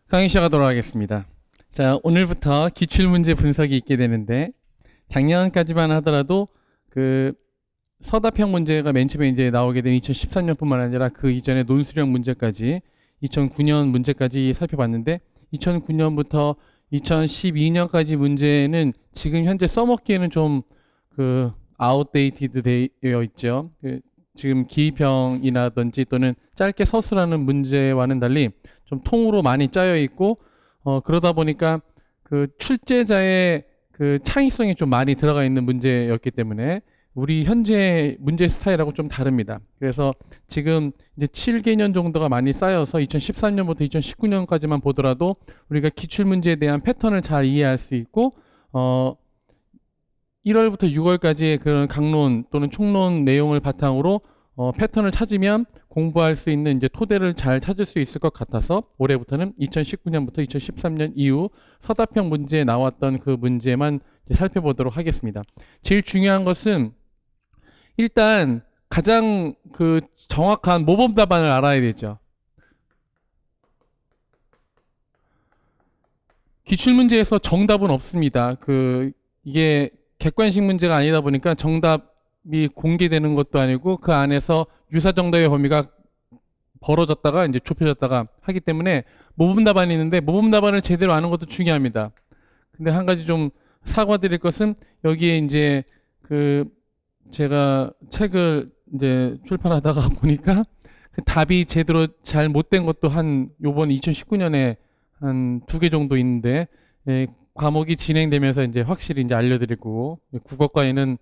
강의 시작하도록 하겠습니다. 자, 오늘부터 기출문제 분석이 있게 되는데, 작년까지만 하더라도 그 서답형 문제가 맨 처음에 이제 나오게 된 2013년뿐만 아니라 그 이전에 논술형 문제까지 2009년 문제까지 살펴봤는데, 2009년부터 2012년까지 문제는 지금 현재 써먹기에는 좀 그 아웃데이티드 되어 있죠. 지금 기입형이라든지 또는 짧게 서술하는 문제와는 달리 좀 통으로 많이 짜여 있고, 그러다 보니까 그 출제자의 그 창의성이 좀 많이 들어가 있는 문제였기 때문에 우리 현재 문제 스타일하고 좀 다릅니다. 그래서 지금 이제 7개년 정도가 많이 쌓여서 2013년부터 2019년까지만 보더라도 우리가 기출문제에 대한 패턴을 잘 이해할 수 있고, 1월부터 6월까지의 그런 강론 또는 총론 내용을 바탕으로 패턴을 찾으면 공부할 수 있는 이제 토대를 잘 찾을 수 있을 것 같아서 올해부터는 2019년부터 2013년 이후 서답형 문제에 나왔던 그 문제만 이제 살펴보도록 하겠습니다. 제일 중요한 것은 일단 가장 그 정확한 모범 답안을 알아야 되죠. 기출문제에서 정답은 없습니다. 이게 객관식 문제가 아니다 보니까 정답이 공개되는 것도 아니고 그 안에서 유사정답의 범위가 벌어졌다가 이제 좁혀졌다가 하기 때문에 모범 답안이 있는데 모범 답안을 제대로 아는 것도 중요합니다. 근데 한 가지 좀 사과드릴 것은 여기에 이제 제가 책을 이제 출판하다가 보니까 그 답이 제대로 잘 못된 것도 요번 2019년에 한 2개 정도 있는데, 과목이 진행되면서 이제 확실히 이제 알려드리고, 국어과에는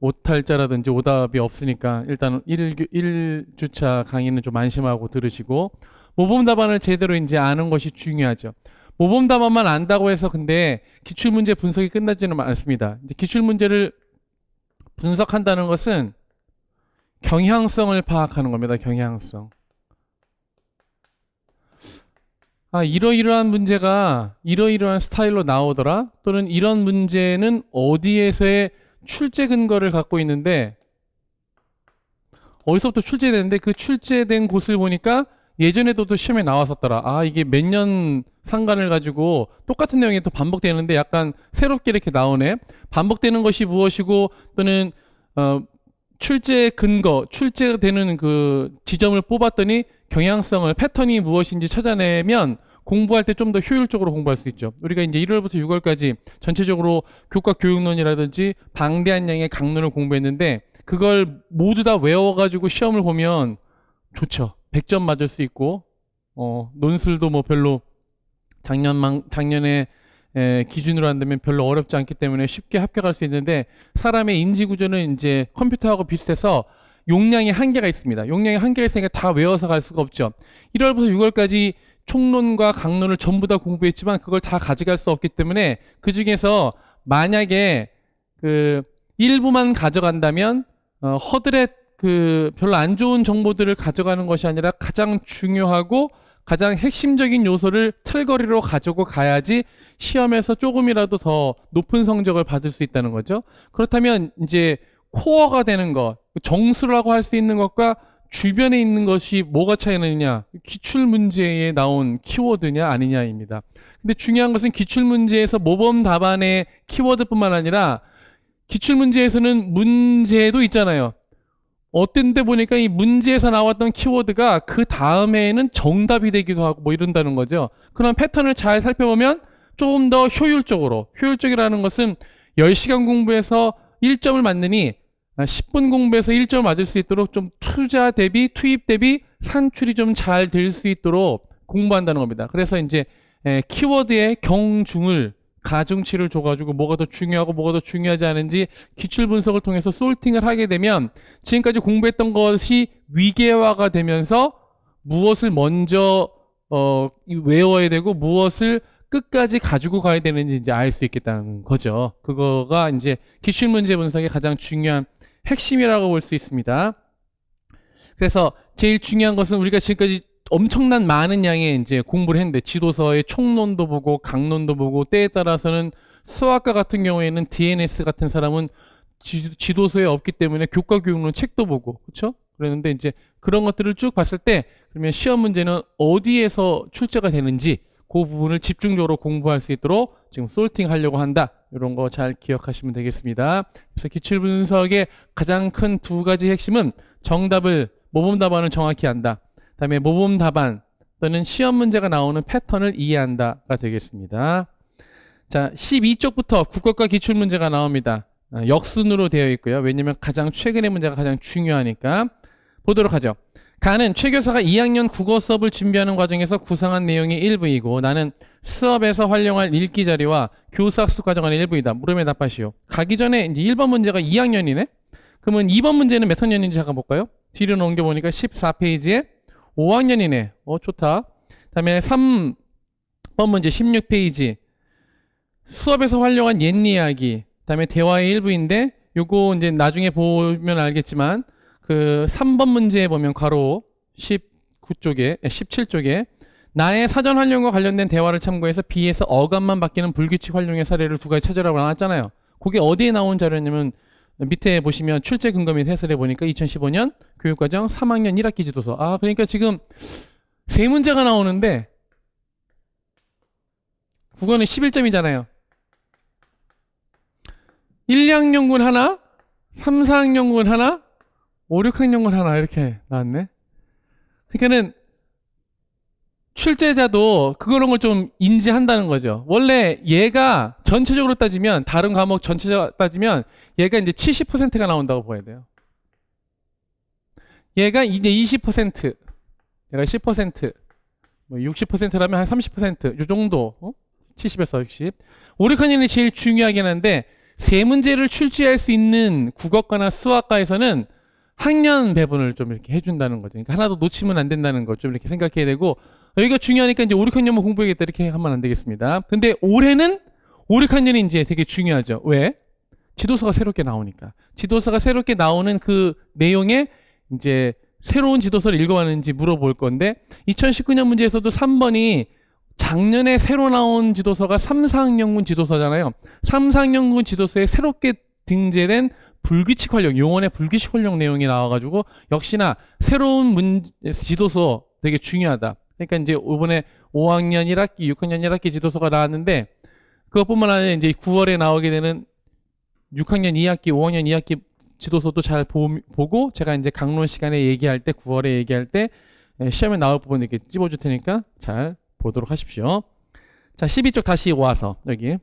오탈자라든지 오답이 없으니까 일단 1주차 강의는 좀 안심하고 들으시고, 모범 답안을 제대로 이제 아는 것이 중요하죠. 모범 답안만 안다고 해서 근데 기출문제 분석이 끝나지는 않습니다. 이제 기출문제를 분석한다는 것은 경향성을 파악하는 겁니다. 경향성. 이러이러한 문제가 이러이러한 스타일로 나오더라, 또는 이런 문제는 어디에서의 출제 근거를 갖고 있는데 어디서부터 출제되는데 그 출제된 곳을 보니까 예전에도 또 시험에 나왔었더라. 이게 몇 년 상관을 가지고 똑같은 내용이 또 반복되는데 약간 새롭게 이렇게 나오네. 반복되는 것이 무엇이고, 또는 출제 근거, 출제되는 그 지점을 뽑았더니 경향성을, 패턴이 무엇인지 찾아내면 공부할 때 좀 더 효율적으로 공부할 수 있죠. 우리가 이제 1월부터 6월까지 전체적으로 교과 교육론이라든지 방대한 양의 강론을 공부했는데 그걸 모두 다 외워가지고 시험을 보면 좋죠. 100점 맞을 수 있고, 논술도 뭐 별로 작년에 기준으로 한다면 별로 어렵지 않기 때문에 쉽게 합격할 수 있는데, 사람의 인지 구조는 이제 컴퓨터하고 비슷해서 용량이 한계가 있습니다. 용량이 한계가 있으니까 다 외워서 갈 수가 없죠. 1월부터 6월까지 총론과 강론을 전부 다 공부했지만 그걸 다 가져갈 수 없기 때문에 그 중에서 만약에 일부만 가져간다면 허드렛 별로 안 좋은 정보들을 가져가는 것이 아니라 가장 중요하고 가장 핵심적인 요소를 틀거리로 가지고 가야지 시험에서 조금이라도 더 높은 성적을 받을 수 있다는 거죠. 그렇다면 이제 코어가 되는 것, 정수라고 할 수 있는 것과 주변에 있는 것이 뭐가 차이가 나느냐, 기출문제에 나온 키워드냐 아니냐입니다. 근데 중요한 것은 기출문제에서 모범 답안의 키워드뿐만 아니라 기출문제에서는 문제도 있잖아요. 어떤 때 보니까 이 문제에서 나왔던 키워드가 그 다음에는 정답이 되기도 하고 뭐 이런다는 거죠. 그런 패턴을 잘 살펴보면 조금 더 효율적이라는 것은 10시간 공부해서 1점을 맞느니 10분 공부해서 1점을 맞을 수 있도록 좀 투입 대비 산출이 좀 잘 될 수 있도록 공부한다는 겁니다. 그래서 이제 키워드의 경중을, 가중치를 줘가지고 뭐가 더 중요하고 뭐가 더 중요하지 않은지 기출 분석을 통해서 솔팅을 하게 되면 지금까지 공부했던 것이 위계화가 되면서 무엇을 먼저 외워야 되고 무엇을 끝까지 가지고 가야 되는지 이제 알 수 있겠다는 거죠. 그거가 이제 기출 문제 분석의 가장 중요한 핵심이라고 볼 수 있습니다. 그래서 제일 중요한 것은 우리가 지금까지 엄청난 많은 양의 이제 공부를 했는데, 지도서의 총론도 보고 강론도 보고, 때에 따라서는 수학과 같은 경우에는 DNS 같은 사람은 지도서에 없기 때문에 교과 교육론 책도 보고, 그렇죠? 그랬는데 이제 그런 것들을 쭉 봤을 때 그러면 시험 문제는 어디에서 출제가 되는지 그 부분을 집중적으로 공부할 수 있도록 지금 솔팅 하려고 한다. 이런 거 잘 기억하시면 되겠습니다. 그래서 기출분석의 가장 큰 두 가지 핵심은 정답을, 모범 답안을 정확히 안다. 그다음에 모범 답안 또는 시험 문제가 나오는 패턴을 이해한다가 되겠습니다. 자, 12쪽부터 국어과 기출 문제가 나옵니다. 역순으로 되어 있고요. 왜냐면 가장 최근의 문제가 가장 중요하니까. 보도록 하죠. 가는 최 교사가 2학년 국어 수업을 준비하는 과정에서 구상한 내용이 일부이고 나는 수업에서 활용할 읽기 자료와 교사 학습 과정의 일부이다. 물음에 답하시오. 가기 전에 이제 1번 문제가 2학년이네? 그러면 2번 문제는 몇 학년인지 잠깐 볼까요? 뒤로 넘겨보니까 14페이지에 5학년이네. 좋다. 그 다음에 3번 문제 16페이지. 수업에서 활용한 옛 이야기. 그 다음에 대화의 일부인데, 요거 이제 나중에 보면 알겠지만, 그 3번 문제에 보면 괄호 19쪽에, 17쪽에, 나의 사전 활용과 관련된 대화를 참고해서 B에서 어감만 바뀌는 불규칙 활용의 사례를 두 가지 찾으라고 나왔잖아요. 그게 어디에 나온 자료냐면, 밑에 보시면 출제 근거 및 해설해 보니까 2015년 교육과정 3학년 1학기 지도서. 그러니까 지금 세 문제가 나오는데 국어는 11점이잖아요. 1, 2학년군 하나, 3, 4학년군 하나, 5, 6학년군 하나 이렇게 나왔네. 그러니까는 출제자도 그런 걸 좀 인지한다는 거죠. 원래 얘가 전체적으로 따지면, 다른 과목 전체적으로 따지면 얘가 이제 70%가 나온다고 봐야 돼요. 얘가 이제 20%, 얘가 10%, 뭐 60%라면 한 30%, 요 정도, 70에서 60. 5, 6학년이 제일 중요하긴 한데, 세 문제를 출제할 수 있는 국어과나 수학과에서는 학년 배분을 좀 이렇게 해준다는 거죠. 그러니까 하나도 놓치면 안 된다는 거 좀 이렇게 생각해야 되고, 여기가 중요하니까 이제 5, 6학년만 공부해야겠다 이렇게 하면 안 되겠습니다. 근데 올해는 5, 6학년이 이제 되게 중요하죠. 왜? 지도서가 새롭게 나오니까. 지도서가 새롭게 나오는 그 내용에 이제 새로운 지도서를 읽어봤는지 물어볼 건데, 2019년 문제에서도 3번이 작년에 새로 나온 지도서가 3, 4학년군 지도서잖아요. 3, 4학년군 지도서에 새롭게 등재된 불규칙 활용, 용언의 불규칙 활용 내용이 나와가지고 역시나 새로운 지도서 되게 중요하다. 그러니까 이제 이번에 5학년 1학기, 6학년 1학기 지도서가 나왔는데, 그것뿐만 아니라 이제 9월에 나오게 되는 6학년 2학기, 5학년 2학기 지도서도 잘 보고, 제가 이제 강론 시간에 얘기할 때, 9월에 얘기할 때 시험에 나올 부분 이렇게 찝어줄 테니까 잘 보도록 하십시오. 자, 12쪽 다시 와서 여기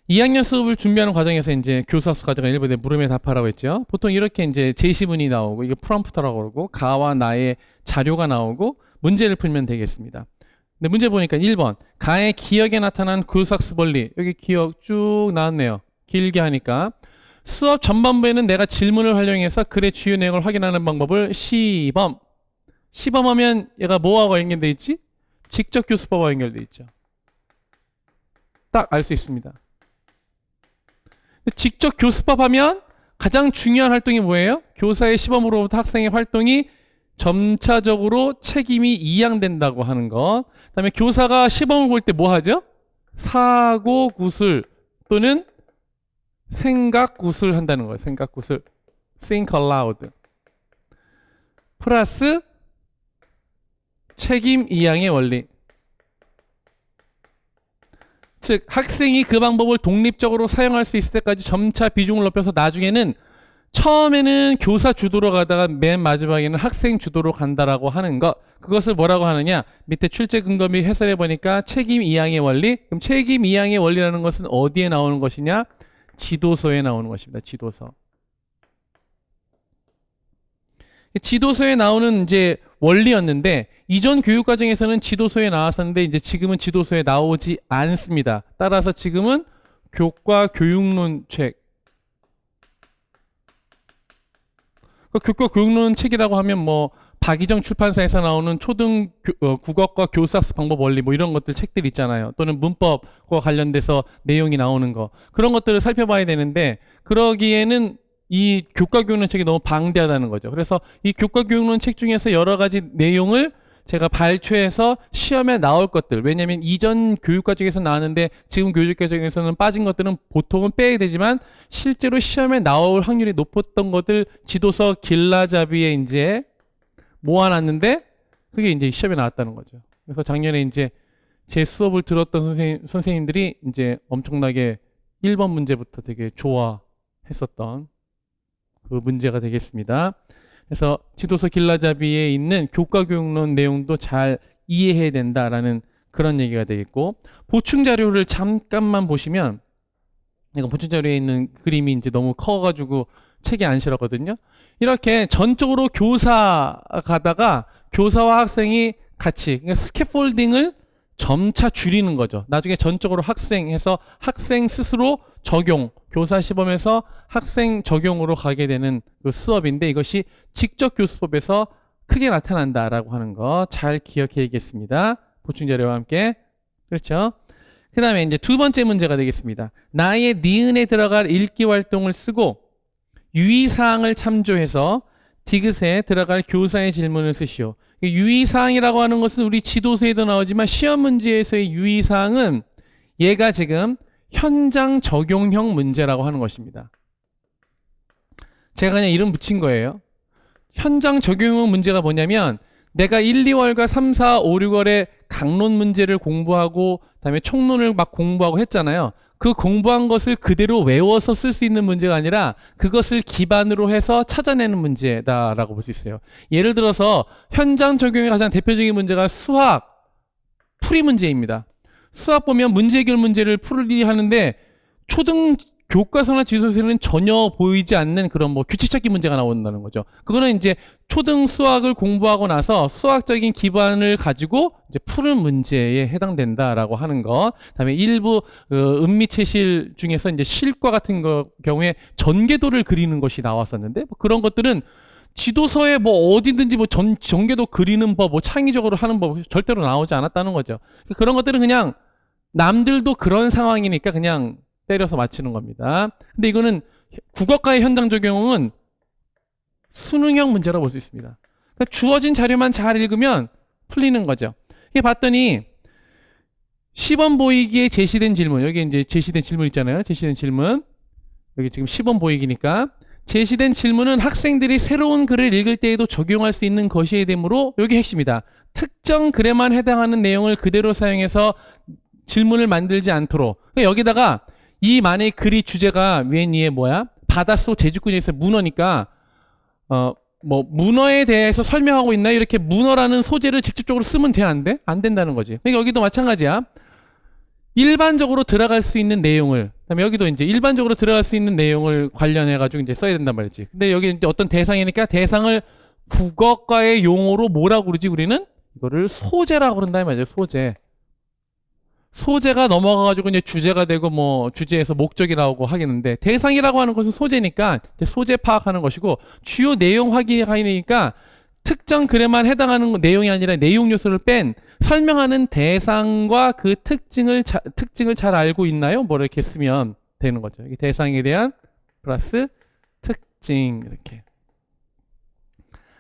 2학년 수업을 준비하는 과정에서 이제 교수학습 과정을 일부에 물음에 답하라고 했죠. 보통 이렇게 이제 제시문이 나오고, 이게 프롬프터라고 그러고, 가와 나의 자료가 나오고 문제를 풀면 되겠습니다. 근데 문제 보니까 1번 가의 기억에 나타난 교수학습 원리, 여기 기억 쭉 나왔네요. 길게 하니까 수업 전반부에는 내가 질문을 활용해서 글의 주요 내용을 확인하는 방법을 시범하면 얘가 뭐하고 연결돼 있지? 직접 교수법과 연결돼 있죠. 딱 알 수 있습니다. 직접 교수법 하면 가장 중요한 활동이 뭐예요? 교사의 시범으로부터 학생의 활동이 점차적으로 책임이 이양된다고 하는 것. 그 다음에 교사가 시범을 볼 때 뭐 하죠? 사고 구술 또는 생각 구술 한다는 거예요. 생각 구술. think aloud. 플러스 책임 이양의 원리. 즉 학생이 그 방법을 독립적으로 사용할 수 있을 때까지 점차 비중을 높여서 나중에는 처음에는 교사 주도로 가다가 맨 마지막에는 학생 주도로 간다라고 하는 것. 그것을 뭐라고 하느냐? 밑에 출제 근거 및 해설해 보니까 책임 이양의 원리. 그럼 책임 이양의 원리라는 것은 어디에 나오는 것이냐? 지도서에 나오는 것입니다. 지도서. 지도서에 나오는 이제 원리였는데, 이전 교육 과정에서는 지도서에 나왔었는데 이제 지금은 지도서에 나오지 않습니다. 따라서 지금은 교과 교육론 책. 교과 교육론 책이라고 하면 뭐 박이정 출판사에서 나오는 초등 국어과 교수학습 방법 원리 뭐 이런 것들 책들 있잖아요. 또는 문법과 관련돼서 내용이 나오는 거. 그런 것들을 살펴봐야 되는데, 그러기에는 이 교과 교육론 책이 너무 방대하다는 거죠. 그래서 이 교과 교육론 책 중에서 여러 가지 내용을 제가 발췌해서 시험에 나올 것들, 왜냐하면 이전 교육과정에서 나왔는데 지금 교육과정에서는 빠진 것들은 보통은 빼야 되지만 실제로 시험에 나올 확률이 높았던 것들 지도서 길라잡이에 이제 모아놨는데 그게 이제 시험에 나왔다는 거죠. 그래서 작년에 이제 제 수업을 들었던 선생님들이 이제 엄청나게 1번 문제부터 되게 좋아했었던 그 문제가 되겠습니다. 그래서 지도서 길라잡이에 있는 교과교육론 내용도 잘 이해해야 된다라는 그런 얘기가 되겠고, 보충 자료를 잠깐만 보시면, 이거 보충 자료에 있는 그림이 이제 너무 커가지고 책이 안 실었거든요. 이렇게 전적으로 교사 가다가 교사와 학생이 같이, 그러니까 스캐폴딩을 점차 줄이는 거죠. 나중에 전적으로 학생해서 학생 스스로 적용, 교사 시범에서 학생 적용으로 가게 되는 그 수업인데, 이것이 직접 교수법에서 크게 나타난다라고 하는 거 잘 기억해야겠습니다. 보충 자료와 함께. 그렇죠? 그 다음에 이제 두 번째 문제가 되겠습니다. 나의 니은에 들어갈 읽기 활동을 쓰고 유의사항을 참조해서 디귿에 들어갈 교사의 질문을 쓰시오. 유의사항이라고 하는 것은 우리 지도서에도 나오지만 시험 문제에서의 유의사항은 얘가 지금 현장 적용형 문제라고 하는 것입니다. 제가 그냥 이름 붙인 거예요. 현장 적용형 문제가 뭐냐면, 내가 1, 2월과 3, 4, 5, 6월에 강론 문제를 공부하고 그다음에 총론을 막 공부하고 했잖아요. 그 공부한 것을 그대로 외워서 쓸 수 있는 문제가 아니라 그것을 기반으로 해서 찾아내는 문제다라고 볼 수 있어요. 예를 들어서 현장 적용의 가장 대표적인 문제가 수학 풀이 문제입니다. 수학 보면 문제 해결 문제를 풀이 하는데 초등 교과서나 지도서에는 전혀 보이지 않는 그런 뭐 규칙 찾기 문제가 나온다는 거죠. 그거는 이제 초등 수학을 공부하고 나서 수학적인 기반을 가지고 이제 푸는 문제에 해당된다라고 하는 거. 그다음에 일부 은미체실 중에서 이제 실과 같은 경우에 전개도를 그리는 것이 나왔었는데, 뭐 그런 것들은 지도서에 뭐 어디든지 뭐 전개도 그리는 법, 뭐 창의적으로 하는 법 절대로 나오지 않았다는 거죠. 그런 것들은 그냥 남들도 그런 상황이니까 그냥 때려서 맞히는 겁니다. 근데 이거는 국어과의 현장 적용은 수능형 문제라고 볼 수 있습니다. 그러니까 주어진 자료만 잘 읽으면 풀리는 거죠. 이게 봤더니 시범 보이기에 제시된 질문, 여기 이제 제시된 질문 있잖아요. 제시된 질문. 여기 지금 시범 보이기니까 제시된 질문은 학생들이 새로운 글을 읽을 때에도 적용할 수 있는 것이어야 되므로 여기 핵심이다. 특정 글에만 해당하는 내용을 그대로 사용해서 질문을 만들지 않도록. 그러니까 여기다가 이 만의 글이 주제가 맨 위에 뭐야? 바닷속 제주꾼에서 문어니까 뭐 문어에 대해서 설명하고 있나요? 이렇게 문어라는 소재를 직접적으로 쓰면 돼? 안 돼? 안 된다는 거지. 그러니까 여기도 마찬가지야. 일반적으로 들어갈 수 있는 내용을, 그다음에 여기도 이제 일반적으로 들어갈 수 있는 내용을 관련해 가지고 이제 써야 된단 말이지. 근데 여기 이제 어떤 대상이니까 대상을 국어과의 용어로 뭐라고 그러지? 우리는 이거를 소재라고 그런다 이 말이죠. 소재. 소재가 넘어가가지고 이제 주제가 되고 뭐 주제에서 목적이 나오고 하겠는데, 대상이라고 하는 것은 소재니까 소재 파악하는 것이고, 주요 내용 확인하니까 특정 글에만 해당하는 내용이 아니라 내용 요소를 뺀 설명하는 대상과 그 특징을 잘 알고 있나요? 뭐 이렇게 쓰면 되는 거죠. 이게 대상에 대한 플러스 특징 이렇게.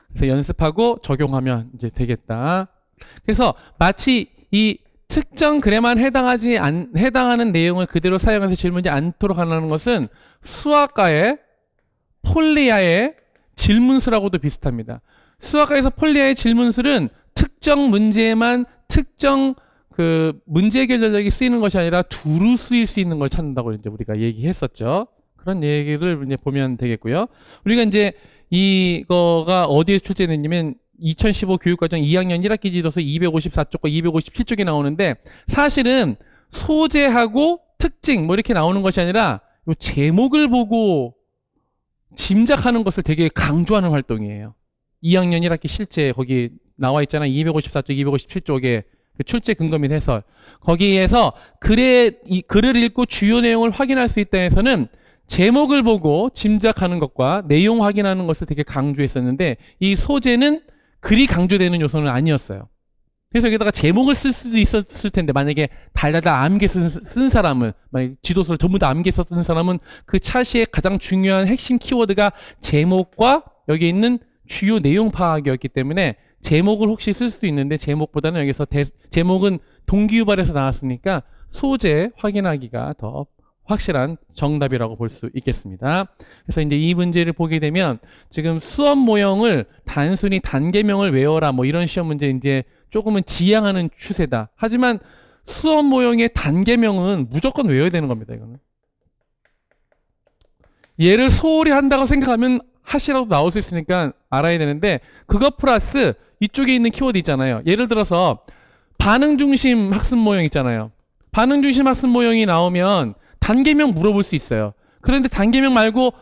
그래서 연습하고 적용하면 이제 되겠다. 그래서 마치 이 특정 글에만 해당하는 내용을 그대로 사용해서 질문하지 않도록 하는 것은 수학과의 폴리아의 질문수라고도 비슷합니다. 수학과에서 폴리아의 질문수는 특정 문제에만 특정 그 문제 해결 전략이 쓰이는 것이 아니라 두루 쓰일 수 있는 걸 찾는다고 이제 우리가 얘기했었죠. 그런 얘기를 이제 보면 되겠고요. 우리가 이제 이거가 어디에 출제됐냐면 2015 교육과정 2학년 1학기 지도서 254쪽과 257쪽이 나오는데, 사실은 소재하고 특징 뭐 이렇게 나오는 것이 아니라 요 제목을 보고 짐작하는 것을 되게 강조하는 활동이에요. 2학년 1학기 실제 거기 나와 있잖아. 254쪽, 257쪽에 그 출제 근거 및 해설. 거기에서 글을 읽고 주요 내용을 확인할 수 있다 해서는 제목을 보고 짐작하는 것과 내용 확인하는 것을 되게 강조했었는데, 이 소재는 글이 강조되는 요소는 아니었어요. 그래서 여기다가 제목을 쓸 수도 있었을 텐데, 만약에 달달달 암기 쓴 사람은, 만약 지도서를 전부 다 암기 썼던 사람은 그 차시의 가장 중요한 핵심 키워드가 제목과 여기 있는 주요 내용 파악이었기 때문에 제목을 혹시 쓸 수도 있는데, 제목보다는 여기서 제목은 동기유발에서 나왔으니까 소재 확인하기가 더 확실한 정답이라고 볼 수 있겠습니다. 그래서 이제 이 문제를 보게 되면 지금 수업 모형을 단순히 단계명을 외워라 뭐 이런 시험 문제 이제 조금은 지향하는 추세다. 하지만 수업 모형의 단계명은 무조건 외워야 되는 겁니다. 이거는. 얘를 소홀히 한다고 생각하면 하시라도 나올 수 있으니까 알아야 되는데, 그것 플러스 이쪽에 있는 키워드 있잖아요. 예를 들어서 반응 중심 학습 모형 있잖아요. 반응 중심 학습 모형이 나오면 단계명 물어볼 수 있어요. 그런데 단계명 말고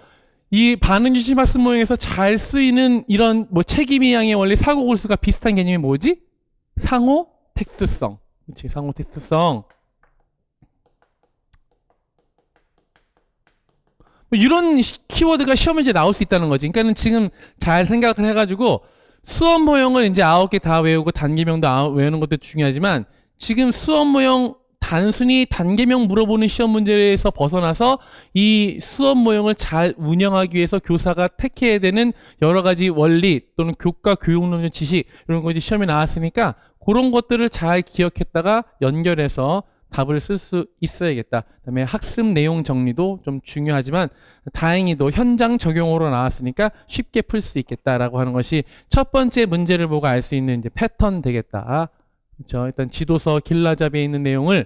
이 반응 중심 학습 모형에서 잘 쓰이는 이런 뭐 책임이양의 원리, 사고 골수가 비슷한 개념이 뭐지? 상호 텍스트성. 그렇지, 상호 텍스트성. 뭐 이런 키워드가 시험 문제 나올 수 있다는 거지. 그러니까는 지금 잘 생각을 해가지고 수업 모형을 이제 9개 다 외우고 단계명도 외우는 것도 중요하지만, 지금 수업 모형 단순히 단계명 물어보는 시험 문제에서 벗어나서 이 수업 모형을 잘 운영하기 위해서 교사가 택해야 되는 여러 가지 원리 또는 교과 교육론적 지식, 이런 것이 시험에 나왔으니까 그런 것들을 잘 기억했다가 연결해서 답을 쓸 수 있어야겠다. 그다음에 학습 내용 정리도 좀 중요하지만 다행히도 현장 적용으로 나왔으니까 쉽게 풀 수 있겠다라고 하는 것이 첫 번째 문제를 보고 알 수 있는 이제 패턴 되겠다. 그렇죠? 일단 지도서 길라잡이에 있는 내용을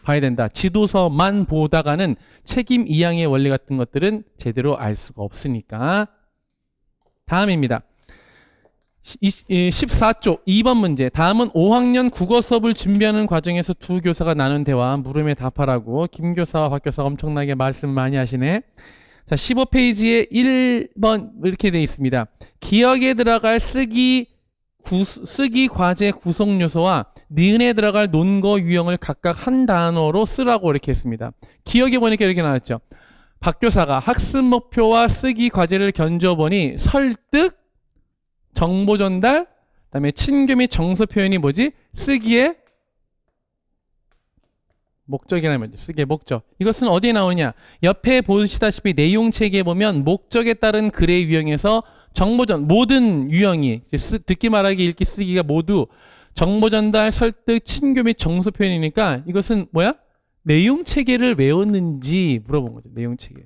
봐야 된다. 지도서만 보다가는 책임 이양의 원리 같은 것들은 제대로 알 수가 없으니까. 다음입니다. 14쪽 2번 문제. 다음은 5학년 국어 수업을 준비하는 과정에서 두 교사가 나눈 대화, 물음에 답하라고. 김 교사와 박 교사가 엄청나게 말씀 많이 하시네. 자, 15페이지에 1번 이렇게 되어 있습니다. 기억에 들어갈 쓰기 과제 구성 요소와 니은에 들어갈 논거 유형을 각각 한 단어로 쓰라고 이렇게 했습니다. 기억에 보니까 이렇게 나왔죠. 박 교사가 학습 목표와 쓰기 과제를 견줘보니 설득, 정보 전달, 그다음에 친교 및 정서 표현이 뭐지? 쓰기의 목적이라는 거죠. 쓰기의 목적. 이것은 어디에 나오냐? 옆에 보시다시피 내용 체계에 보면 목적에 따른 글의 유형에서 정보전 모든 유형이 듣기 말하기 읽기 쓰기가 모두 정보 전달, 설득, 친교 및 정서 표현이니까 이것은 뭐야? 내용 체계를 외웠는지 물어본 거죠. 내용 체계.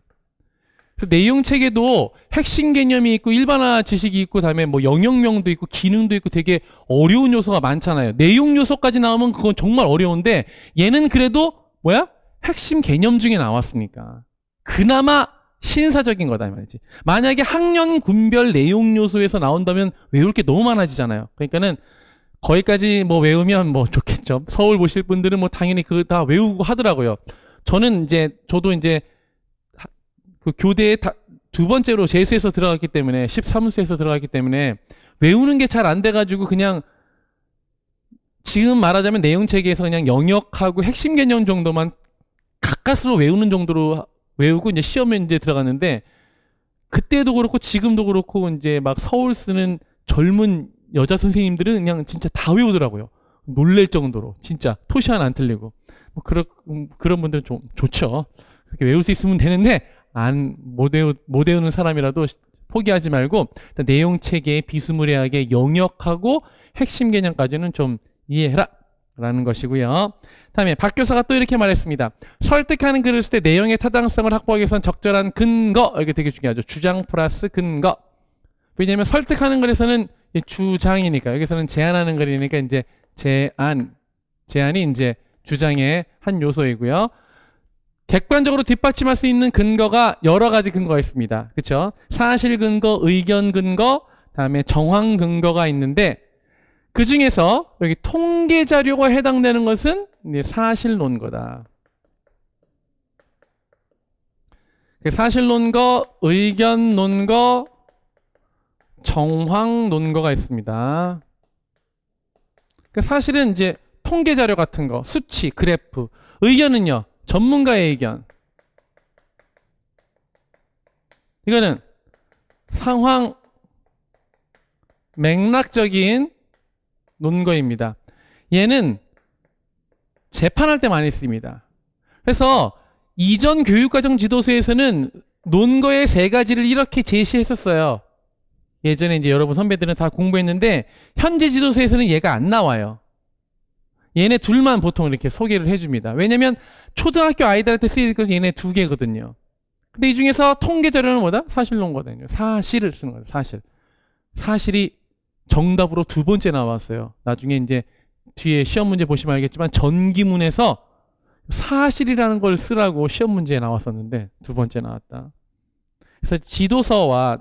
그 내용 체계도 핵심 개념이 있고 일반화 지식이 있고 다음에 뭐 영역명도 있고 기능도 있고 되게 어려운 요소가 많잖아요. 내용 요소까지 나오면 그건 정말 어려운데 얘는 그래도 뭐야? 핵심 개념 중에 나왔으니까 그나마 신사적인 거다 이 말이지. 만약에 학년 군별 내용 요소에서 나온다면 외울 게 너무 많아지잖아요. 그러니까는 거기까지 뭐 외우면 뭐 좋겠죠. 서울 보실 분들은 뭐 당연히 그거 다 외우고 하더라고요. 저도 이제 그 교대에 두 번째로 재수해서 들어갔기 때문에 13수에서 들어갔기 때문에 외우는 게 잘 안 돼가지고 그냥 지금 말하자면 내용 체계에서 그냥 영역하고 핵심 개념 정도만 가까스로 외우는 정도로 외우고 이제 시험에 이제 들어갔는데 그때도 그렇고 지금도 그렇고 이제 막 서울 쓰는 젊은 여자 선생님들은 그냥 진짜 다 외우더라고요. 놀랄 정도로 진짜 토시 하나 안 틀리고 뭐 그런 분들은 좀 좋죠. 그렇게 외울 수 있으면 되는데 못 외우는 사람이라도 포기하지 말고 일단 내용 체계의 비스무리하게 영역하고 핵심 개념까지는 좀 이해해라 라는 것이고요. 다음에 박 교사가 또 이렇게 말했습니다. 설득하는 글을 쓸 때 내용의 타당성을 확보하기 위해서는 적절한 근거, 이게 되게 중요하죠. 주장 플러스 근거. 왜냐하면 설득하는 글에서는 주장이니까 여기서는 제안하는 글이니까 이제 제안이 이제 주장의 한 요소이고요. 객관적으로 뒷받침할 수 있는 근거가 여러 가지 근거가 있습니다. 그렇죠? 사실 근거, 의견 근거, 다음에 정황 근거가 있는데 그 중에서 여기 통계 자료가 해당되는 것은 이제 사실 논거다. 사실 논거, 의견 논거, 정황 논거가 있습니다. 사실은 이제 통계 자료 같은 거, 수치, 그래프. 의견은요, 전문가의 의견. 이거는 상황 맥락적인 논거입니다. 얘는 재판할 때 많이 씁니다. 그래서 이전 교육과정 지도서에서는 논거의 세 가지를 이렇게 제시했었어요. 예전에 이제 여러분 선배들은 다 공부했는데 현재 지도서에서는 얘가 안 나와요. 얘네 둘만 보통 이렇게 소개를 해줍니다. 왜냐면 초등학교 아이들한테 쓰일 것은 얘네 두 개거든요. 근데 이 중에서 통계 자료는 뭐다? 사실론거든요. 사실을 쓰는 거예요. 사실. 사실이 정답으로 두 번째 나왔어요. 나중에 이제 뒤에 시험 문제 보시면 알겠지만 전기문에서 사실이라는 걸 쓰라고 시험 문제에 나왔었는데 두 번째 나왔다. 그래서 지도서와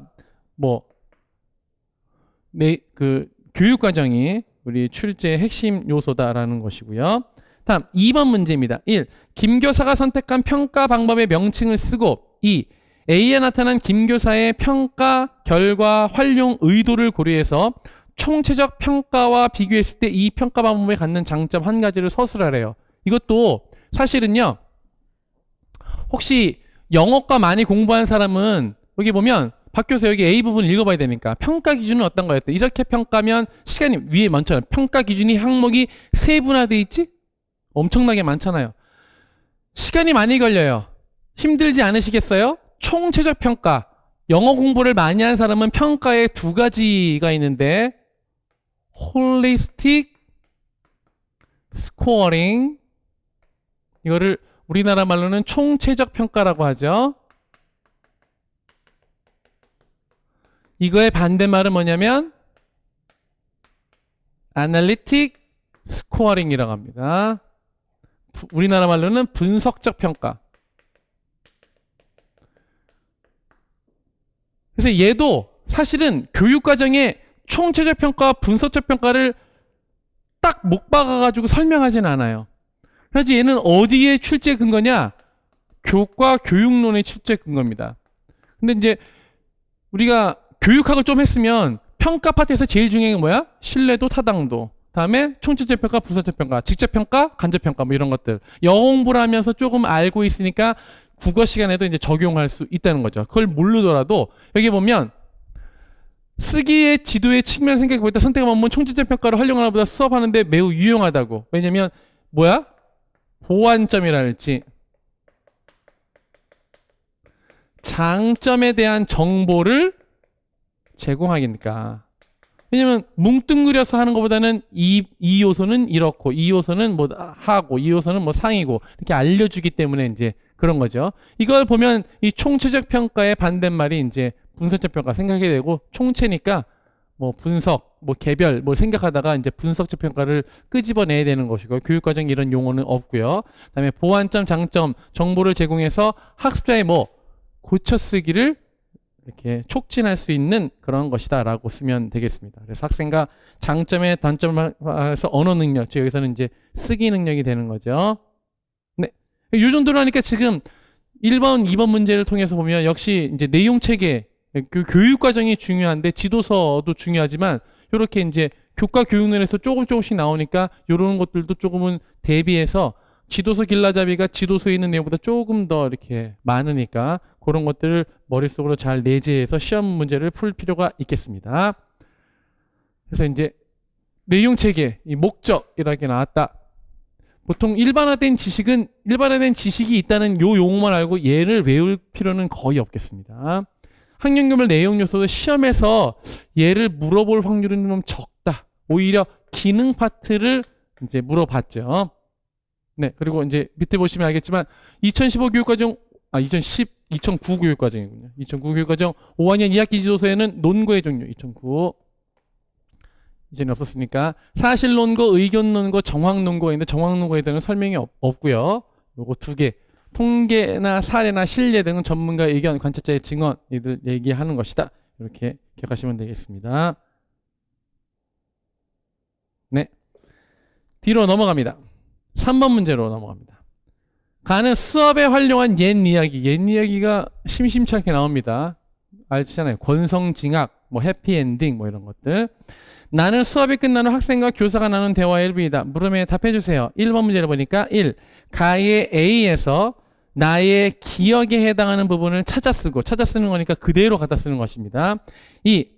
그 교육 과정이 우리 출제의 핵심 요소다라는 것이고요. 다음 2번 문제입니다. 1. 김 교사가 선택한 평가 방법의 명칭을 쓰고 2. A에 나타난 김 교사의 평가 결과 활용 의도를 고려해서 총체적 평가와 비교했을 때 이 평가 방법에 갖는 장점 한 가지를 서술하래요. 이것도 사실은요. 혹시 영어과 많이 공부한 사람은 여기 보면 박 교수 여기 A 부분 읽어봐야 되니까 평가 기준은 어떤 거였대? 이렇게 평가면 시간이 위에 많잖아요. 평가 기준이 항목이 세분화돼 있지? 엄청나게 많잖아요. 시간이 많이 걸려요. 힘들지 않으시겠어요? 총체적 평가. 영어 공부를 많이 한 사람은 평가에 두 가지가 있는데 holistic scoring 이거를 우리나라 말로는 총체적 평가라고 하죠. 이거의 반대말은 뭐냐면 analytic scoring이라고 합니다. 우리나라 말로는 분석적 평가. 그래서 얘도 사실은 교육과정에 총체적 평가와 분석적 평가를 딱 못 박아가지고 설명하진 않아요. 그래서 얘는 어디에 출제 근거냐? 교과 교육론의 출제 근거입니다. 근데 이제 우리가 교육학을 좀 했으면 평가 파트에서 제일 중요한 게 뭐야? 신뢰도, 타당도. 다음에 총체적 평가, 분석적 평가, 직접 평가, 간접 평가 뭐 이런 것들. 영어 공부를 하면서 조금 알고 있으니까 국어 시간에도 이제 적용할 수 있다는 거죠. 그걸 모르더라도 여기 보면 쓰기의 지도의 측면을 생각해 볼 때 선택한 방법은 총체적 평가를 활용하는 것보다 수업하는데 매우 유용하다고. 왜냐면 뭐야? 보완점이랄지 장점에 대한 정보를 제공하니까. 왜냐면 뭉뚱그려서 하는 것보다는 이 요소는 이렇고 이 요소는 뭐 하고 이 요소는 뭐 상이고 이렇게 알려주기 때문에 이제 그런 거죠. 이걸 보면 이 총체적 평가의 반대말이 이제 분석적 평가 생각하게 되고 총체니까 뭐 분석, 뭐 개별 뭐 생각하다가 이제 분석적 평가를 끄집어내야 되는 것이고 교육과정에 이런 용어는 없고요. 그다음에 보완점, 장점, 정보를 제공해서 학습자의 뭐 고쳐쓰기를 이렇게 촉진할 수 있는 그런 것이다라고 쓰면 되겠습니다. 그래서 학생과 장점에 단점을 해서 언어 능력, 즉 여기서는 이제 쓰기 능력이 되는 거죠. 네, 이 정도로 하니까 지금 1번, 2번 문제를 통해서 보면 역시 이제 내용 체계, 그 교육 과정이 중요한데 지도서도 중요하지만 이렇게 이제 교과 교육론에서 조금씩 나오니까 이런 것들도 조금은 대비해서 지도서 길라잡이가 지도서에 있는 내용보다 조금 더 이렇게 많으니까 그런 것들을 머릿속으로 잘 내재해서 시험 문제를 풀 필요가 있겠습니다. 그래서 이제 내용 체계, 이 목적이라게 나왔다. 보통 일반화된 지식이 있다는 요 용어만 알고 얘를 외울 필요는 거의 없겠습니다. 학년급별 내용 요소도 시험에서 얘를 물어볼 확률은 좀 적다. 오히려 기능 파트를 이제 물어봤죠. 네, 그리고 이제 밑에 보시면 알겠지만 2015 교육과정, 2009 교육과정이군요. 2009 교육과정 5학년 2학기 지도서에는 논거의 종류 2009 이제는 없었으니까 사실논거, 의견논거, 정황논거가 있는데 정황논거에 대한 설명이 없고요. 요거 두 개. 통계나 사례나 신뢰 등은 전문가의 의견, 관찰자의 증언 이들 얘기하는 것이다. 이렇게 기억하시면 되겠습니다. 네, 뒤로 넘어갑니다. 3번 문제로 넘어갑니다. 가는 수업에 활용한 옛 이야기가 심심찮게 나옵니다. 알잖아요. 권성징악, 뭐 해피엔딩 뭐 이런 것들. 나는 수업이 끝난 후 학생과 교사가 나눈 대화의 일부이다. 물음에 답해주세요. 1번 문제를 보니까 1. 가의 A에서 나의 기억에 해당하는 부분을 찾아 쓰는 거니까 그대로 갖다 쓰는 것입니다. 2.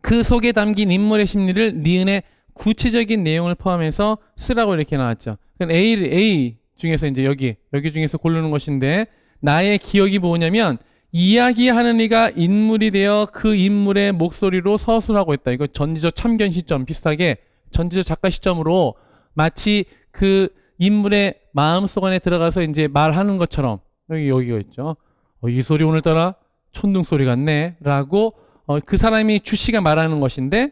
그 속에 담긴 인물의 심리를 니은의 구체적인 내용을 포함해서 쓰라고 이렇게 나왔죠. 그럼 A 중에서 이제 여기 중에서 고르는 것인데 나의 기억이 뭐냐면 이야기하는 이가 인물이 되어 그 인물의 목소리로 서술하고 있다. 이거 전지적 참견 시점 비슷하게 전지적 작가 시점으로 마치 그 인물의 마음속 안에 들어가서 이제 말하는 것처럼 여기가 있죠. 이 소리 오늘따라 촌둥 소리 같네 라고 그 사람이 주씨가 말하는 것인데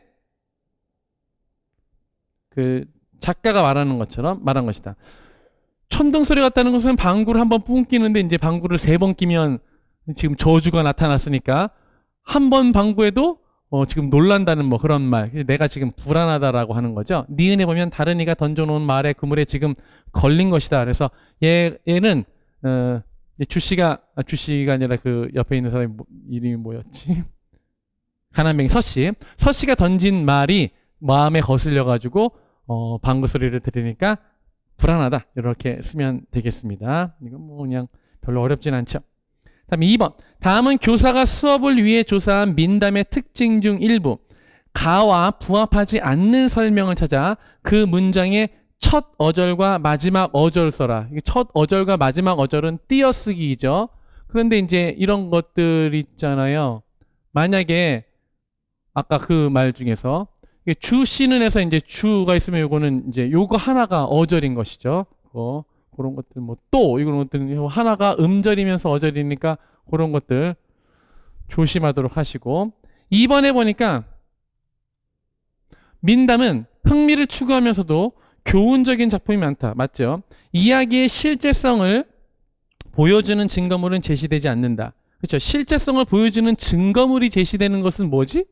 그 작가가 말하는 것처럼 말한 것이다. 천둥 소리 같다는 것은 방구를 한번 뿡 끼는데 이제 방구를 3번 끼면 지금 저주가 나타났으니까 한 번 방구해도 지금 놀란다는 뭐 그런 말. 내가 지금 불안하다라고 하는 거죠. 니은에 보면 다른 이가 던져놓은 말에 그물에 지금 걸린 것이다. 그래서 얘는 주씨가 아니라 그 옆에 있는 사람이 이름이 뭐였지? 가난뱅이 서씨. 서씨가 던진 말이 마음에 거슬려 가지고 방구 소리를 들으니까 불안하다. 이렇게 쓰면 되겠습니다. 이건 뭐 그냥 별로 어렵진 않죠. 다음 2번. 다음은 교사가 수업을 위해 조사한 민담의 특징 중 일부. 가와 부합하지 않는 설명을 찾아 그 문장의 첫 어절과 마지막 어절 써라. 첫 어절과 마지막 어절은 띄어쓰기죠. 그런데 이제 이런 것들 있잖아요. 만약에 아까 그 말 중에서 주씨는 해서 이제 주가 있으면 요거는 이제 요거 하나가 어절인 것이죠. 그런 것들 뭐 또 이런 것들은 하나가 음절이면서 어절이니까 그런 것들 조심하도록 하시고 2번에 보니까 민담은 흥미를 추구하면서도 교훈적인 작품이 많다. 맞죠? 이야기의 실제성을 보여주는 증거물은 제시되지 않는다. 그렇죠? 실제성을 보여주는 증거물이 제시되는 것은 뭐지?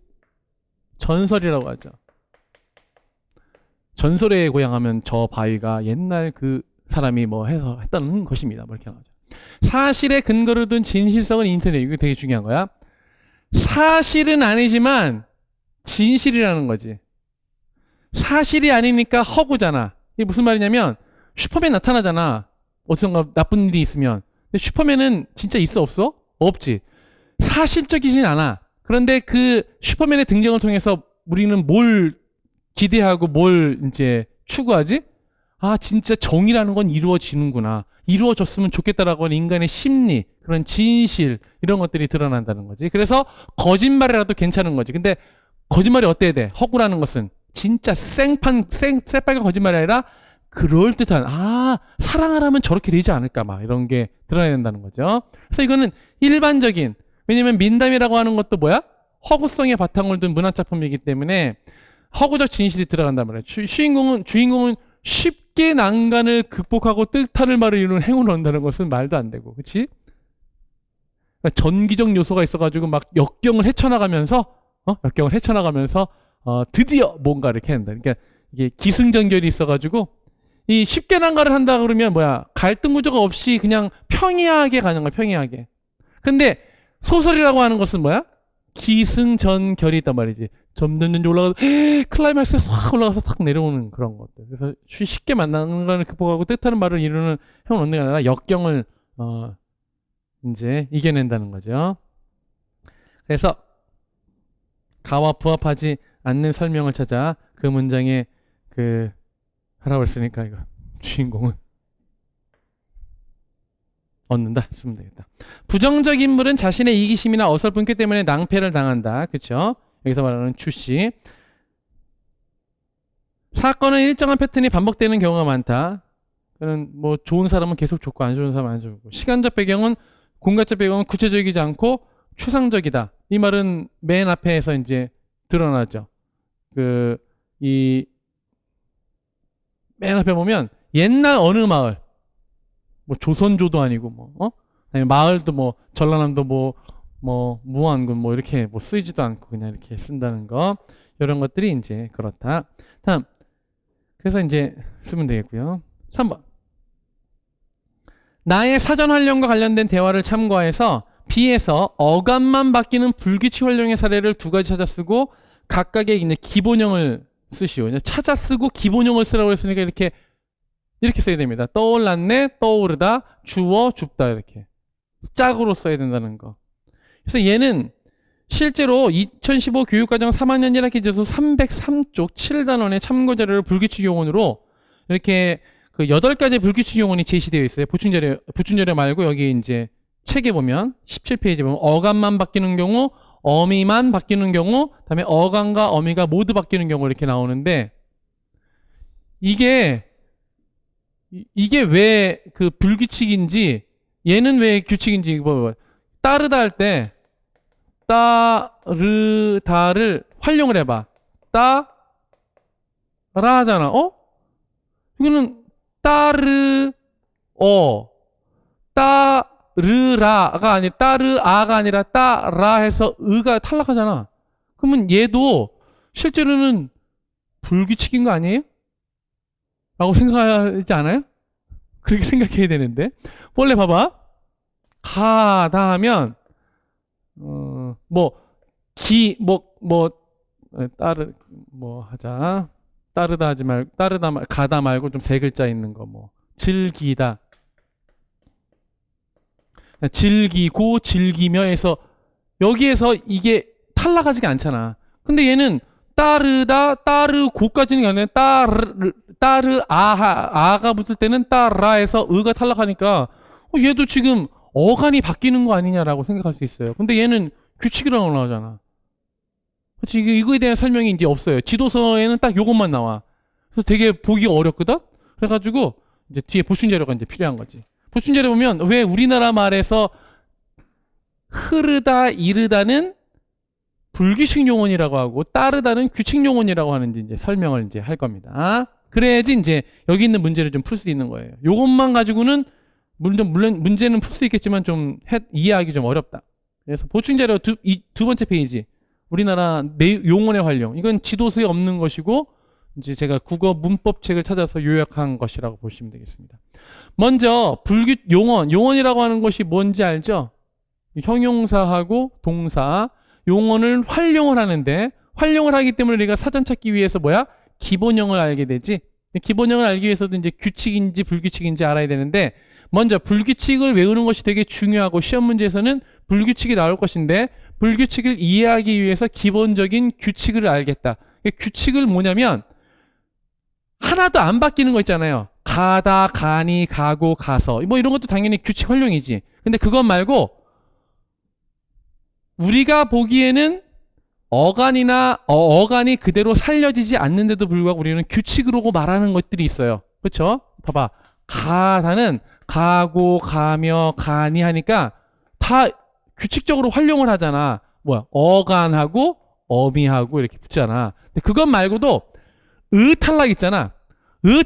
전설이라고 하죠. 전설의 고향 하면 저 바위가 옛날 그 사람이 뭐 해서 했다는 것입니다. 뭐 이렇게 나오죠. 사실에 근거를 둔 진실성은 인쇄돼. 이거 되게 중요한 거야. 사실은 아니지만 진실이라는 거지. 사실이 아니니까 허구잖아. 이게 무슨 말이냐면 슈퍼맨 나타나잖아. 어디선가 나쁜 일이 있으면. 근데 슈퍼맨은 진짜 있어 없어? 없지. 사실적이진 않아. 그런데 그 슈퍼맨의 등장을 통해서 우리는 뭘 기대하고 뭘 이제 추구하지? 아, 진짜 정의라는 건 이루어지는구나. 이루어졌으면 좋겠다라고 하는 인간의 심리, 그런 진실, 이런 것들이 드러난다는 거지. 그래서 거짓말이라도 괜찮은 거지. 근데 거짓말이 어때야 돼? 허구라는 것은 진짜 새빨간 거짓말이 아니라 그럴듯한, 사랑하라면 저렇게 되지 않을까, 막 이런 게 드러나야 된다는 거죠. 그래서 이거는 일반적인, 왜냐면 민담이라고 하는 것도 뭐야? 허구성의 바탕을 둔 문학작품이기 때문에 허구적 진실이 들어간단 말이야. 주인공은 쉽게 난간을 극복하고 뜻하는 말을 이루는 행운을 얻는다는 것은 말도 안 되고, 그렇지? 그러니까 전기적 요소가 있어가지고 막 역경을 헤쳐나가면서 드디어 뭔가를 이렇게 한다. 그러니까 이게 기승전결이 있어가지고 이 쉽게 난간을 한다 그러면 뭐야? 갈등 구조가 없이 그냥 평이하게 가는 거야, 평이하게. 근데 소설이라고 하는 것은 뭐야? 기승전결이 있단 말이지. 점점 올라가서 클라이맥스에 확 올라가서 탁 내려오는 그런 것들. 그래서 쉽게 만나는 걸 극복하고 뜻하는 말을 이루는 형을 얻는 게 아니라 역경을 이제 이겨낸다는 거죠. 그래서 가와 부합하지 않는 설명을 찾아 그 문장에 하라고 했으니까 이거 주인공은 얻는다 쓰면 되겠다. 부정적 인물은 자신의 이기심이나 어설픈 꾀 때문에 낭패를 당한다. 그렇죠? 여기서 말하는 주씨. 사건은 일정한 패턴이 반복되는 경우가 많다. 그는 뭐 좋은 사람은 계속 좋고 안 좋은 사람은 안 좋고. 시간적 배경은 공간적 배경은 구체적이지 않고 추상적이다. 이 말은 맨 앞에서 이제 드러나죠. 맨 앞에 보면 옛날 어느 마을, 뭐 조선조도 아니고 아니 마을도 뭐 전라남도 무안군 이렇게 쓰이지도 않고 그냥 이렇게 쓴다는 거, 이런 것들이 이제 그렇다. 다음, 그래서 이제 쓰면 되겠고요. 3번. 나의 사전 활용과 관련된 대화를 참고해서 B에서 어감만 바뀌는 불규칙 활용의 사례를 2가지 찾아 쓰고 각각의 이제 기본형을 쓰시오. 찾아 쓰고 기본형을 쓰라고 했으니까 이렇게 써야 됩니다. 떠올랐네, 떠오르다, 주어, 줍다, 이렇게 짝으로 써야 된다는 거. 그래서 얘는 실제로 2015 교육과정 3학년 1학기 지수 303쪽 7단원의 참고자료를 불규칙 용언으로 이렇게 8가지 불규칙 용언이 제시되어 있어요. 보충자료 말고 여기 이제 책에 보면 17페이지 보면 어감만 바뀌는 경우, 어미만 바뀌는 경우, 그다음에 어감과 어미가 모두 바뀌는 경우 이렇게 나오는데, 이게 왜 불규칙인지, 얘는 왜 규칙인지 따르다 할 때 따르다를 활용을 해봐. 따라 하잖아. 이거는 따르 어 따르라가 아니 따르아가 아니라 따라 해서 의가 탈락하잖아. 그러면 얘도 실제로는 불규칙인 거 아니에요? 라고 생각하지 않아요? 그렇게 생각해야 되는데. 원래 봐봐. 가다 하면 따르 하자. 따르다 하지 말고 가다 말고 좀 세 글자 있는 거 즐기다. 즐기고 즐기며 해서 여기에서 이게 탈락하지가 않잖아. 근데 얘는 따르다 따르고까지는 아니라 아가 붙을 때는 따라해서 의가 탈락하니까 얘도 지금 어간이 바뀌는 거 아니냐라고 생각할 수 있어요. 근데 얘는 규칙이라고 나오잖아. 그렇지, 이거에 대한 설명이 이제 없어요. 지도서에는 딱 요것만 나와. 그래서 되게 보기가 어렵거든? 그래가지고 이제 뒤에 보충 자료가 이제 필요한 거지. 보충 자료 보면 왜 우리나라 말에서 흐르다, 이르다는 불규칙 용언이라고 하고 따르다는 규칙 용언이라고 하는지 이제 설명을 이제 할 겁니다. 그래야지 이제 여기 있는 문제를 좀 풀 수 있는 거예요. 요것만 가지고는 물론 문제는 풀 수 있겠지만 좀 이해하기 좀 어렵다. 그래서 보충 자료 두 번째 페이지. 우리나라 용언의 활용. 이건 지도서에 없는 것이고 이제 제가 국어 문법책을 찾아서 요약한 것이라고 보시면 되겠습니다. 먼저 용언이라고 하는 것이 뭔지 알죠? 형용사하고 동사, 용언을 활용을 하는데 활용을 하기 때문에 우리가 사전 찾기 위해서 기본형을 알게 되지. 기본형을 알기 위해서도 이제 규칙인지 불규칙인지 알아야 되는데 먼저 불규칙을 외우는 것이 되게 중요하고 시험 문제에서는 불규칙이 나올 것인데 불규칙을 이해하기 위해서 기본적인 규칙을 알겠다. 규칙을 뭐냐면 하나도 안 바뀌는 거 있잖아요. 가다, 가니, 가고, 가서 이런 것도 당연히 규칙 활용이지. 근데 그것 말고 우리가 보기에는 어간이 그대로 살려지지 않는데도 불구하고 우리는 규칙으로 말하는 것들이 있어요. 그렇죠? 봐봐. 가다는 가고, 가며, 가니 하니까 다 규칙적으로 활용을 하잖아. 어간하고 어미하고 이렇게 붙잖아. 근데 그것 말고도 탈락 있잖아.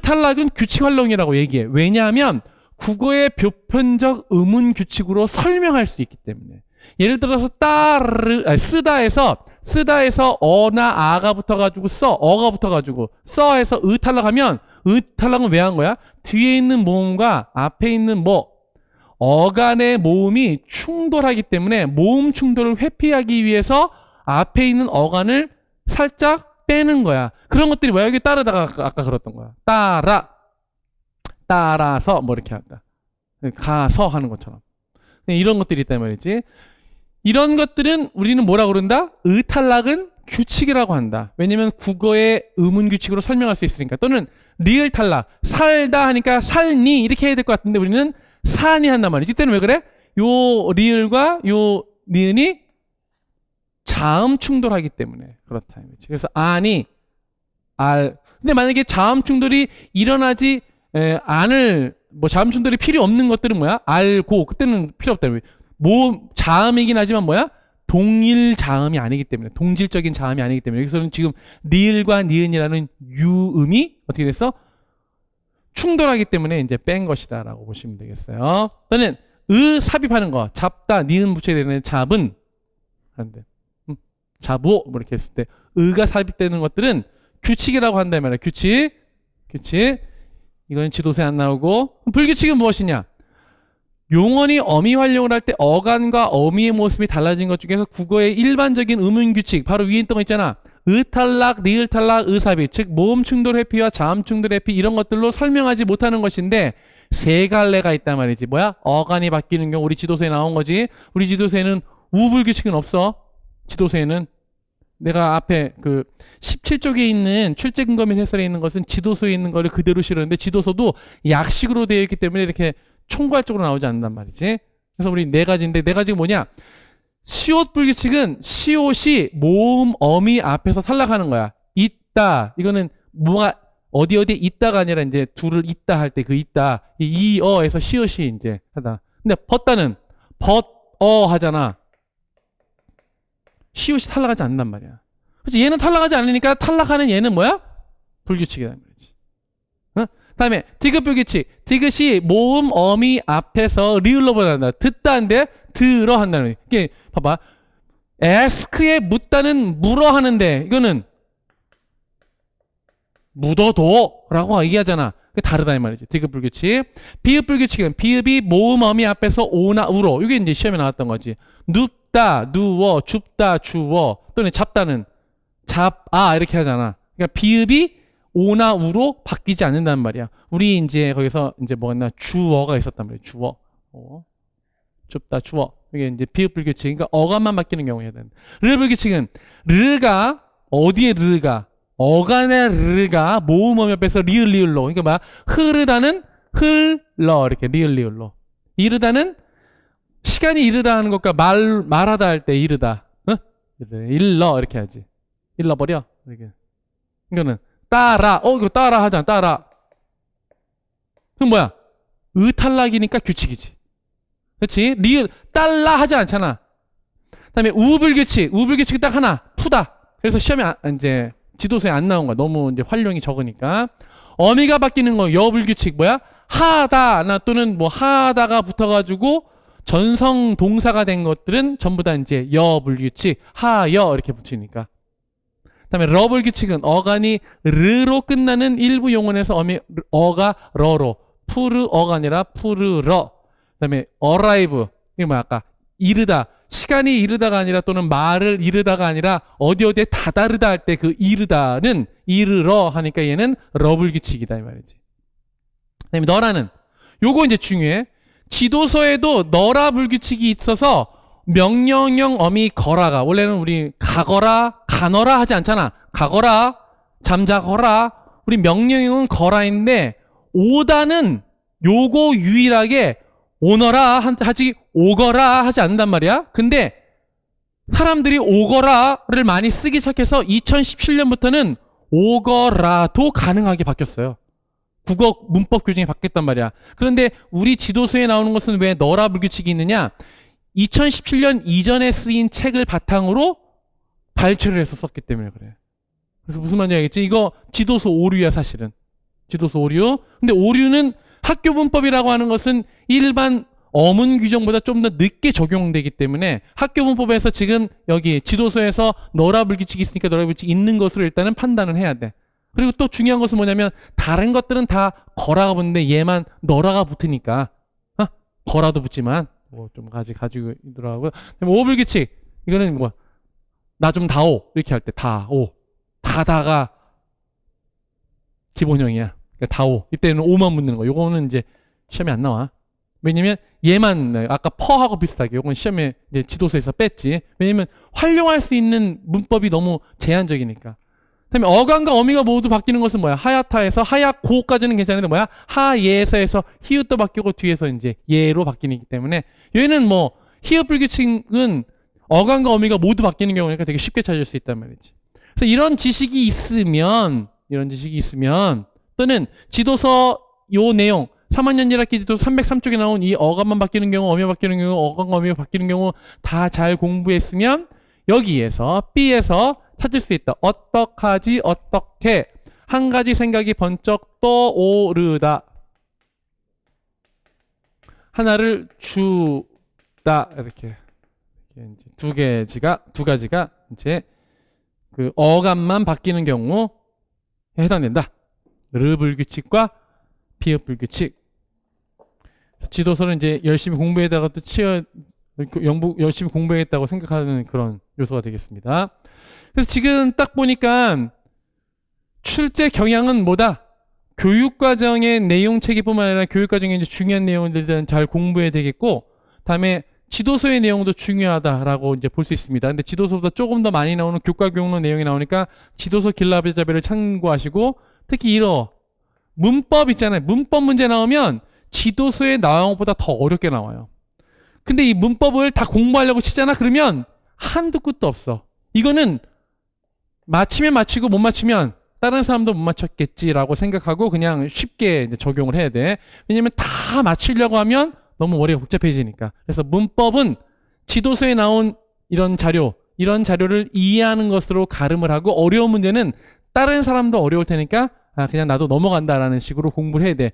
탈락은 규칙 활용이라고 얘기해. 왜냐하면 국어의 보편적 의문 규칙으로 설명할 수 있기 때문에. 예를 들어서 쓰다에서 어나 아가 붙어가지고 어가 붙어가지고 써에서 탈락하면 탈락은 왜 한 거야? 뒤에 있는 모음과 앞에 있는 어간의 모음이 충돌하기 때문에 모음 충돌을 회피하기 위해서 앞에 있는 어간을 살짝 빼는 거야. 그런 것들이 여기 따르다가 아까 그랬던 거야. 따라서 이렇게 한다. 가서 하는 것처럼. 이런 것들이 있단 말이지. 이런 것들은 우리는 뭐라고 그런다? 탈락은 규칙이라고 한다. 왜냐면 국어의 의문 규칙으로 설명할 수 있으니까. 또는 리을 탈락. 살다 하니까 살니 이렇게 해야 될 것 같은데 우리는 사니 한단 말이지. 이때는 왜 그래? 요 리을과 요 니은이 자음 충돌하기 때문에 그렇다. 그래서 아니, 알. 근데 만약에 자음 충돌이 일어나지 안을 자음 충돌이 필요 없는 것들은 알고. 그때는 필요 없다. 자음이긴 하지만 동일 자음이 아니기 때문에 동질적인 자음이 아니기 때문에 여기서는 지금 리을과 니은이라는 유음이 어떻게 됐어? 충돌하기 때문에 이제 뺀 것이다라고 보시면 되겠어요. 또는 삽입하는 거, 잡다, 니은 붙여야 되는 잡은 한데 잡오 이렇게 했을 때 가 삽입되는 것들은 규칙이라고 한단 말이야. 규칙. 이건 지도서에 안 나오고 불규칙은 무엇이냐? 용언이 어미 활용을 할 때 어간과 어미의 모습이 달라진 것 중에서 국어의 일반적인 의문 규칙 바로 위에 있던 거 있잖아. 탈락, 리을 탈락, 삽입 즉 모음 충돌 회피와 자음 충돌 회피 이런 것들로 설명하지 못하는 것인데 세 갈래가 있단 말이지. 어간이 바뀌는 경우 우리 지도서에 나온 거지. 우리 지도서에는 우불규칙은 없어. 지도서에는 내가 앞에 17쪽에 있는 출제 근거 및 해설에 있는 것은 지도서에 있는 거를 그대로 실었는데 지도서도 약식으로 되어 있기 때문에 이렇게 총괄적으로 나오지 않는단 말이지. 그래서 우리 네 가지인데 네 가지가 뭐냐? 시옷 불규칙은 시옷이 모음 어미 앞에서 탈락하는 거야. 있다. 이거는 어디에 있다가 아니라 이제 둘을 있다 할 때 있다. 이어에서 시옷이 이제 하다. 근데 벗다는 하잖아. 시옷이 탈락하지 않는단 말이야. 그렇지? 얘는 탈락하지 않으니까 탈락하는 얘는 불규칙이란 말이지. 다음에 디귿불규칙. 디귿이 모음 어미 앞에서 리을로 보낸다. 듣다인데 들어 한다는. 이게 봐봐. ask에 묻다는 물어 하는데 이거는 묻어도라고 얘기하잖아. 그게 다르다 이 말이지. 디귿불규칙. 비읍불규칙은 비읍이 모음 어미 앞에서 오나 우로. 이게 이제 시험에 나왔던 거지. 눕다, 누워, 줍다, 주워. 또는 잡다는 잡아 이렇게 하잖아. 그러니까 비읍이 오나 우로 바뀌지 않는다는 말이야. 우리 이제 거기서 이제 뭐였나 주어가 있었단 말이야. 주어. 줍다, 주어. 이게 이제 비읍불규칙. 그러니까 어감만 바뀌는 경우에 해야 된다. 르불규칙은 르가 어디에 르가 어간의 르가 모음어미 앞에서 리을로. 그러니까 뭐야? 흐르다는 흘러 이렇게 리을로. 이르다는 시간이 이르다 하는 것과 말하다 할 때 이르다. 어? 일러 이렇게 하지. 일러버려. 이렇게. 이거는 따라. 이거 따라 하잖아. 따라. 그럼 뭐야? 의탈락이니까 규칙이지. 그렇지? 리을 딸라 하지 않잖아. 그다음에 우불규칙. 우불규칙이 딱 하나. 푸다. 그래서 시험에 이제 지도서에 안 나온 거야. 너무 이제 활용이 적으니까. 어미가 바뀌는 거 여불규칙 뭐야? 하다 또는 뭐 하다가 붙어가지고 전성 동사가 된 것들은 전부 다 이제 여불규칙 하여 이렇게 붙이니까. 그다음에 러불규칙은 어간이 르로 끝나는 일부 용언에서 어가 러로 푸르어가 아니라 푸르러. 그다음에 arrive 이게 뭐야? 아까 이르다. 시간이 이르다가 아니라 또는 말을 이르다가 아니라 어디에 다다르다 할 때 그 이르다는 이르러 하니까 얘는 러불규칙이다 이 말이지. 그다음에 너라는 요거 이제 중요해. 지도서에도 너라 불규칙이 있어서 명령형 어미 거라가 원래는 우리 가거라 가너라 하지 않잖아. 가거라 잠자거라 우리 명령형은 거라인데 오다는 요거 유일하게 오너라 하지 오거라 하지 않는단 말이야. 근데 사람들이 오거라를 많이 쓰기 시작해서 2017년부터는 오거라도 가능하게 바뀌었어요. 국어 문법 규정이 바뀌었단 말이야. 그런데 우리 지도서에 나오는 것은 왜 너라 불규칙이 있느냐? 2017년 이전에 쓰인 책을 바탕으로 발췌를 해서 썼기 때문에 그래. 그래서 무슨 말인지 알겠지? 이거 지도서 오류야 사실은. 지도서 오류. 근데 오류는 학교 문법이라고 하는 것은 일반 어문 규정보다 좀 더 늦게 적용되기 때문에 학교 문법에서 지금 여기 지도서에서 너라 불규칙이 있으니까 너라 불규칙이 있는 것으로 일단은 판단을 해야 돼. 그리고 또 중요한 것은 뭐냐면 다른 것들은 다 거라가 붙는데 얘만 너라가 붙으니까 거라도 붙지만 뭐 좀 가지고 있더라고요. 오불규칙 이거는 뭐야? 나 좀 다오 이렇게 할 때 다오 다가 기본형이야. 그러니까 다오 이때는 오만 붙는 거. 요거는 이제 시험에 안 나와. 왜냐면 얘만 아까 퍼하고 비슷하게 요건 시험에 이제 지도서에서 뺐지. 왜냐면 활용할 수 있는 문법이 너무 제한적이니까. 그다음에 어간과 어미가 모두 바뀌는 것은 뭐야? 하야타에서 하야고까지는 괜찮은데 뭐야? 하예에서 히읗도 바뀌고 뒤에서 이제 예로 바뀌기 때문에 얘는 뭐 히읗 불규칙은 어간과 어미가 모두 바뀌는 경우니까 되게 쉽게 찾을 수 있단 말이지. 그래서 이런 지식이 있으면 또는 지도서 요 내용 3학년 1학기 지도 303쪽에 나온 이 어간만 바뀌는 경우, 어미가 바뀌는 경우, 어간과 어미가 바뀌는 경우 다 잘 공부했으면 여기에서 B에서 찾을 수 있다. 어떡하지 어떻게 한 가지 생각이 번쩍 떠오르다. 하나를 주다 이렇게 두 가지가 이제 그 어감만 바뀌는 경우에 해당된다. 르불규칙과 비읍불규칙. 지도서는 이제 열심히 공부에다가 또 열심히 공부했다고 생각하는 그런 요소가 되겠습니다. 그래서 지금 딱 보니까 출제 경향은 뭐다? 교육과정의 내용 체계뿐만 아니라 교육과정의 이제 중요한 내용들에 대한 잘 공부해야 되겠고, 다음에 지도서의 내용도 중요하다라고 이제 볼 수 있습니다. 근데 지도서보다 조금 더 많이 나오는 교과교육론 내용이 나오니까 지도서 길라베자베를 참고하시고, 특히 이런 문법 있잖아요. 문법 문제 나오면 지도서에 나온 것보다 더 어렵게 나와요. 근데 이 문법을 다 공부하려고 치잖아. 그러면 한두 끝도 없어. 이거는 맞히면 맞히고 못 맞히면 다른 사람도 못 맞췄겠지라고 생각하고 그냥 쉽게 이제 적용을 해야 돼. 왜냐면 다 맞추려고 하면 너무 머리가 복잡해지니까. 그래서 문법은 지도서에 나온 이런 자료를 이해하는 것으로 가름을 하고, 어려운 문제는 다른 사람도 어려울 테니까 그냥 나도 넘어간다라는 식으로 공부를 해야 돼.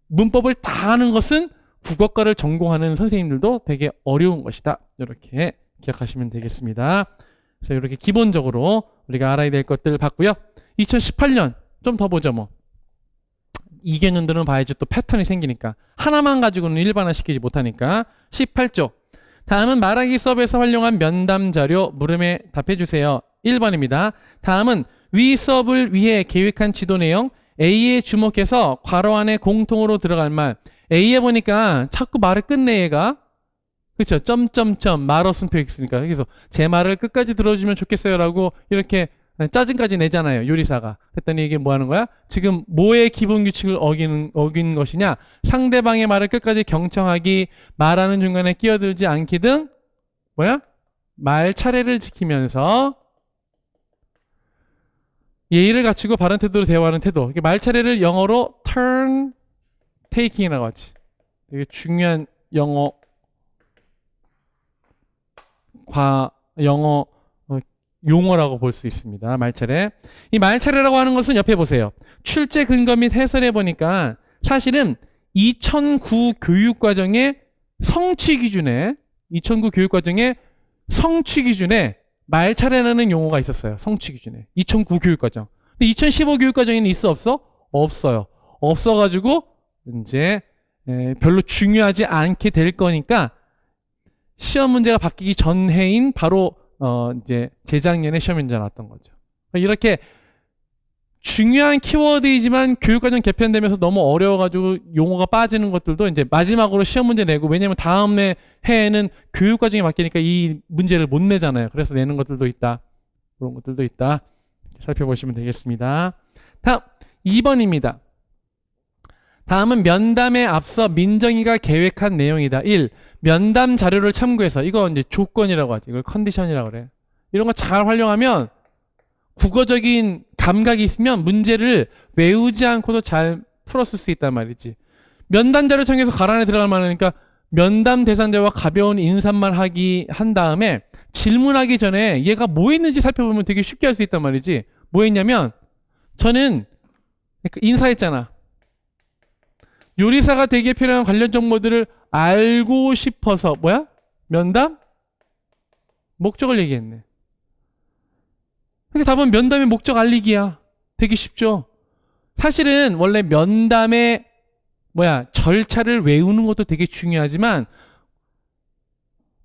문법을 다 아는 것은 국어과를 전공하는 선생님들도 되게 어려운 것이다. 이렇게 기억하시면 되겠습니다. 그래서 이렇게 기본적으로 우리가 알아야 될 것들을 봤고요. 2018년 좀 더 보죠. 뭐 2개년들은 봐야지 또 패턴이 생기니까. 하나만 가지고는 일반화시키지 못하니까. 18쪽. 다음은 말하기 수업에서 활용한 면담 자료 물음에 답해 주세요. 1번입니다. 다음은 위 수업을 위해 계획한 지도 내용 A에 주목해서 괄호 안에 공통으로 들어갈 말. A에 보니까 자꾸 말을 끝내 얘가. 그렇죠. 점점점 말 없음 표현 있으니까. 그래서 제 말을 끝까지 들어주면 좋겠어요 라고 이렇게 짜증까지 내잖아요. 요리사가. 그랬더니 이게 뭐 하는 거야? 지금 뭐의 기본 규칙을 어긴 것이냐? 상대방의 말을 끝까지 경청하기, 말하는 중간에 끼어들지 않기 등 뭐야? 말 차례를 지키면서 예의를 갖추고 바른 태도로 대화하는 태도. 말 차례를 영어로 turn taking이라고 하지. 되게 중요한 영어 용어라고 볼 수 있습니다. 말차례. 이 말차례라고 하는 것은 옆에 보세요. 출제 근거 및 해설해 보니까 사실은 2009 교육과정의 성취 기준에 말차례라는 용어가 있었어요. 성취 기준에. 2009 교육과정. 근데 2015 교육과정에는 있어 없어? 없어요. 없어가지고 이제 별로 중요하지 않게 될 거니까 시험 문제가 바뀌기 전 해인 바로 이제 재작년에 시험 문제가 나왔던 거죠. 이렇게 중요한 키워드이지만 교육과정 개편되면서 너무 어려워가지고 용어가 빠지는 것들도 이제 마지막으로 시험 문제 내고, 왜냐면 다음 해에는 교육과정이 바뀌니까 이 문제를 못 내잖아요. 그래서 내는 것들도 있다. 그런 것들도 있다. 살펴보시면 되겠습니다. 다음 2번입니다. 다음은 면담에 앞서 민정이가 계획한 내용이다. 1. 면담 자료를 참고해서, 이거 이제 조건이라고 하지. 이걸 컨디션이라고 그래. 이런 거 잘 활용하면 국어적인 감각이 있으면 문제를 외우지 않고도 잘 풀었을 수 있단 말이지. 면담 자료 청해서 가란에 들어갈 만하니까 면담 대상자와 가벼운 인사말 한 다음에 질문하기 전에 얘가 뭐 했는지 살펴보면 되게 쉽게 할 수 있단 말이지. 뭐 했냐면, 저는 인사했잖아. 요리사가 되기에 필요한 관련 정보들을 알고 싶어서 면담? 목적을 얘기했네. 그러니까 답은 면담의 목적 알리기야. 되게 쉽죠. 사실은 원래 면담의 절차를 외우는 것도 되게 중요하지만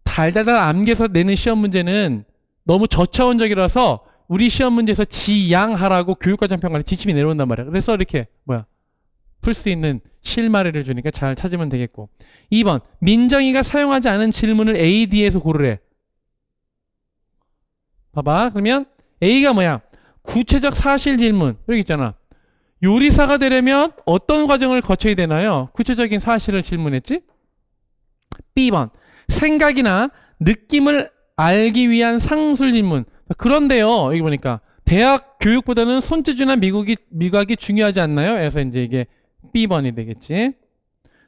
달달달 암기해서 내는 시험 문제는 너무 저차원적이라서 우리 시험 문제에서 지양하라고 교육과정 평가에 지침이 내려온단 말이야. 그래서 이렇게 풀 수 있는 실마리를 주니까 잘 찾으면 되겠고. 2번. 민정이가 사용하지 않은 질문을 A, D에서 고르래. 봐봐. 그러면 A가 구체적 사실 질문. 여기 있잖아. 요리사가 되려면 어떤 과정을 거쳐야 되나요? 구체적인 사실을 질문했지? B번. 생각이나 느낌을 알기 위한 상술 질문. 그런데요. 여기 보니까 대학 교육보다는 손재주나 미각이 중요하지 않나요? 그래서 이제 이게 B번이 되겠지.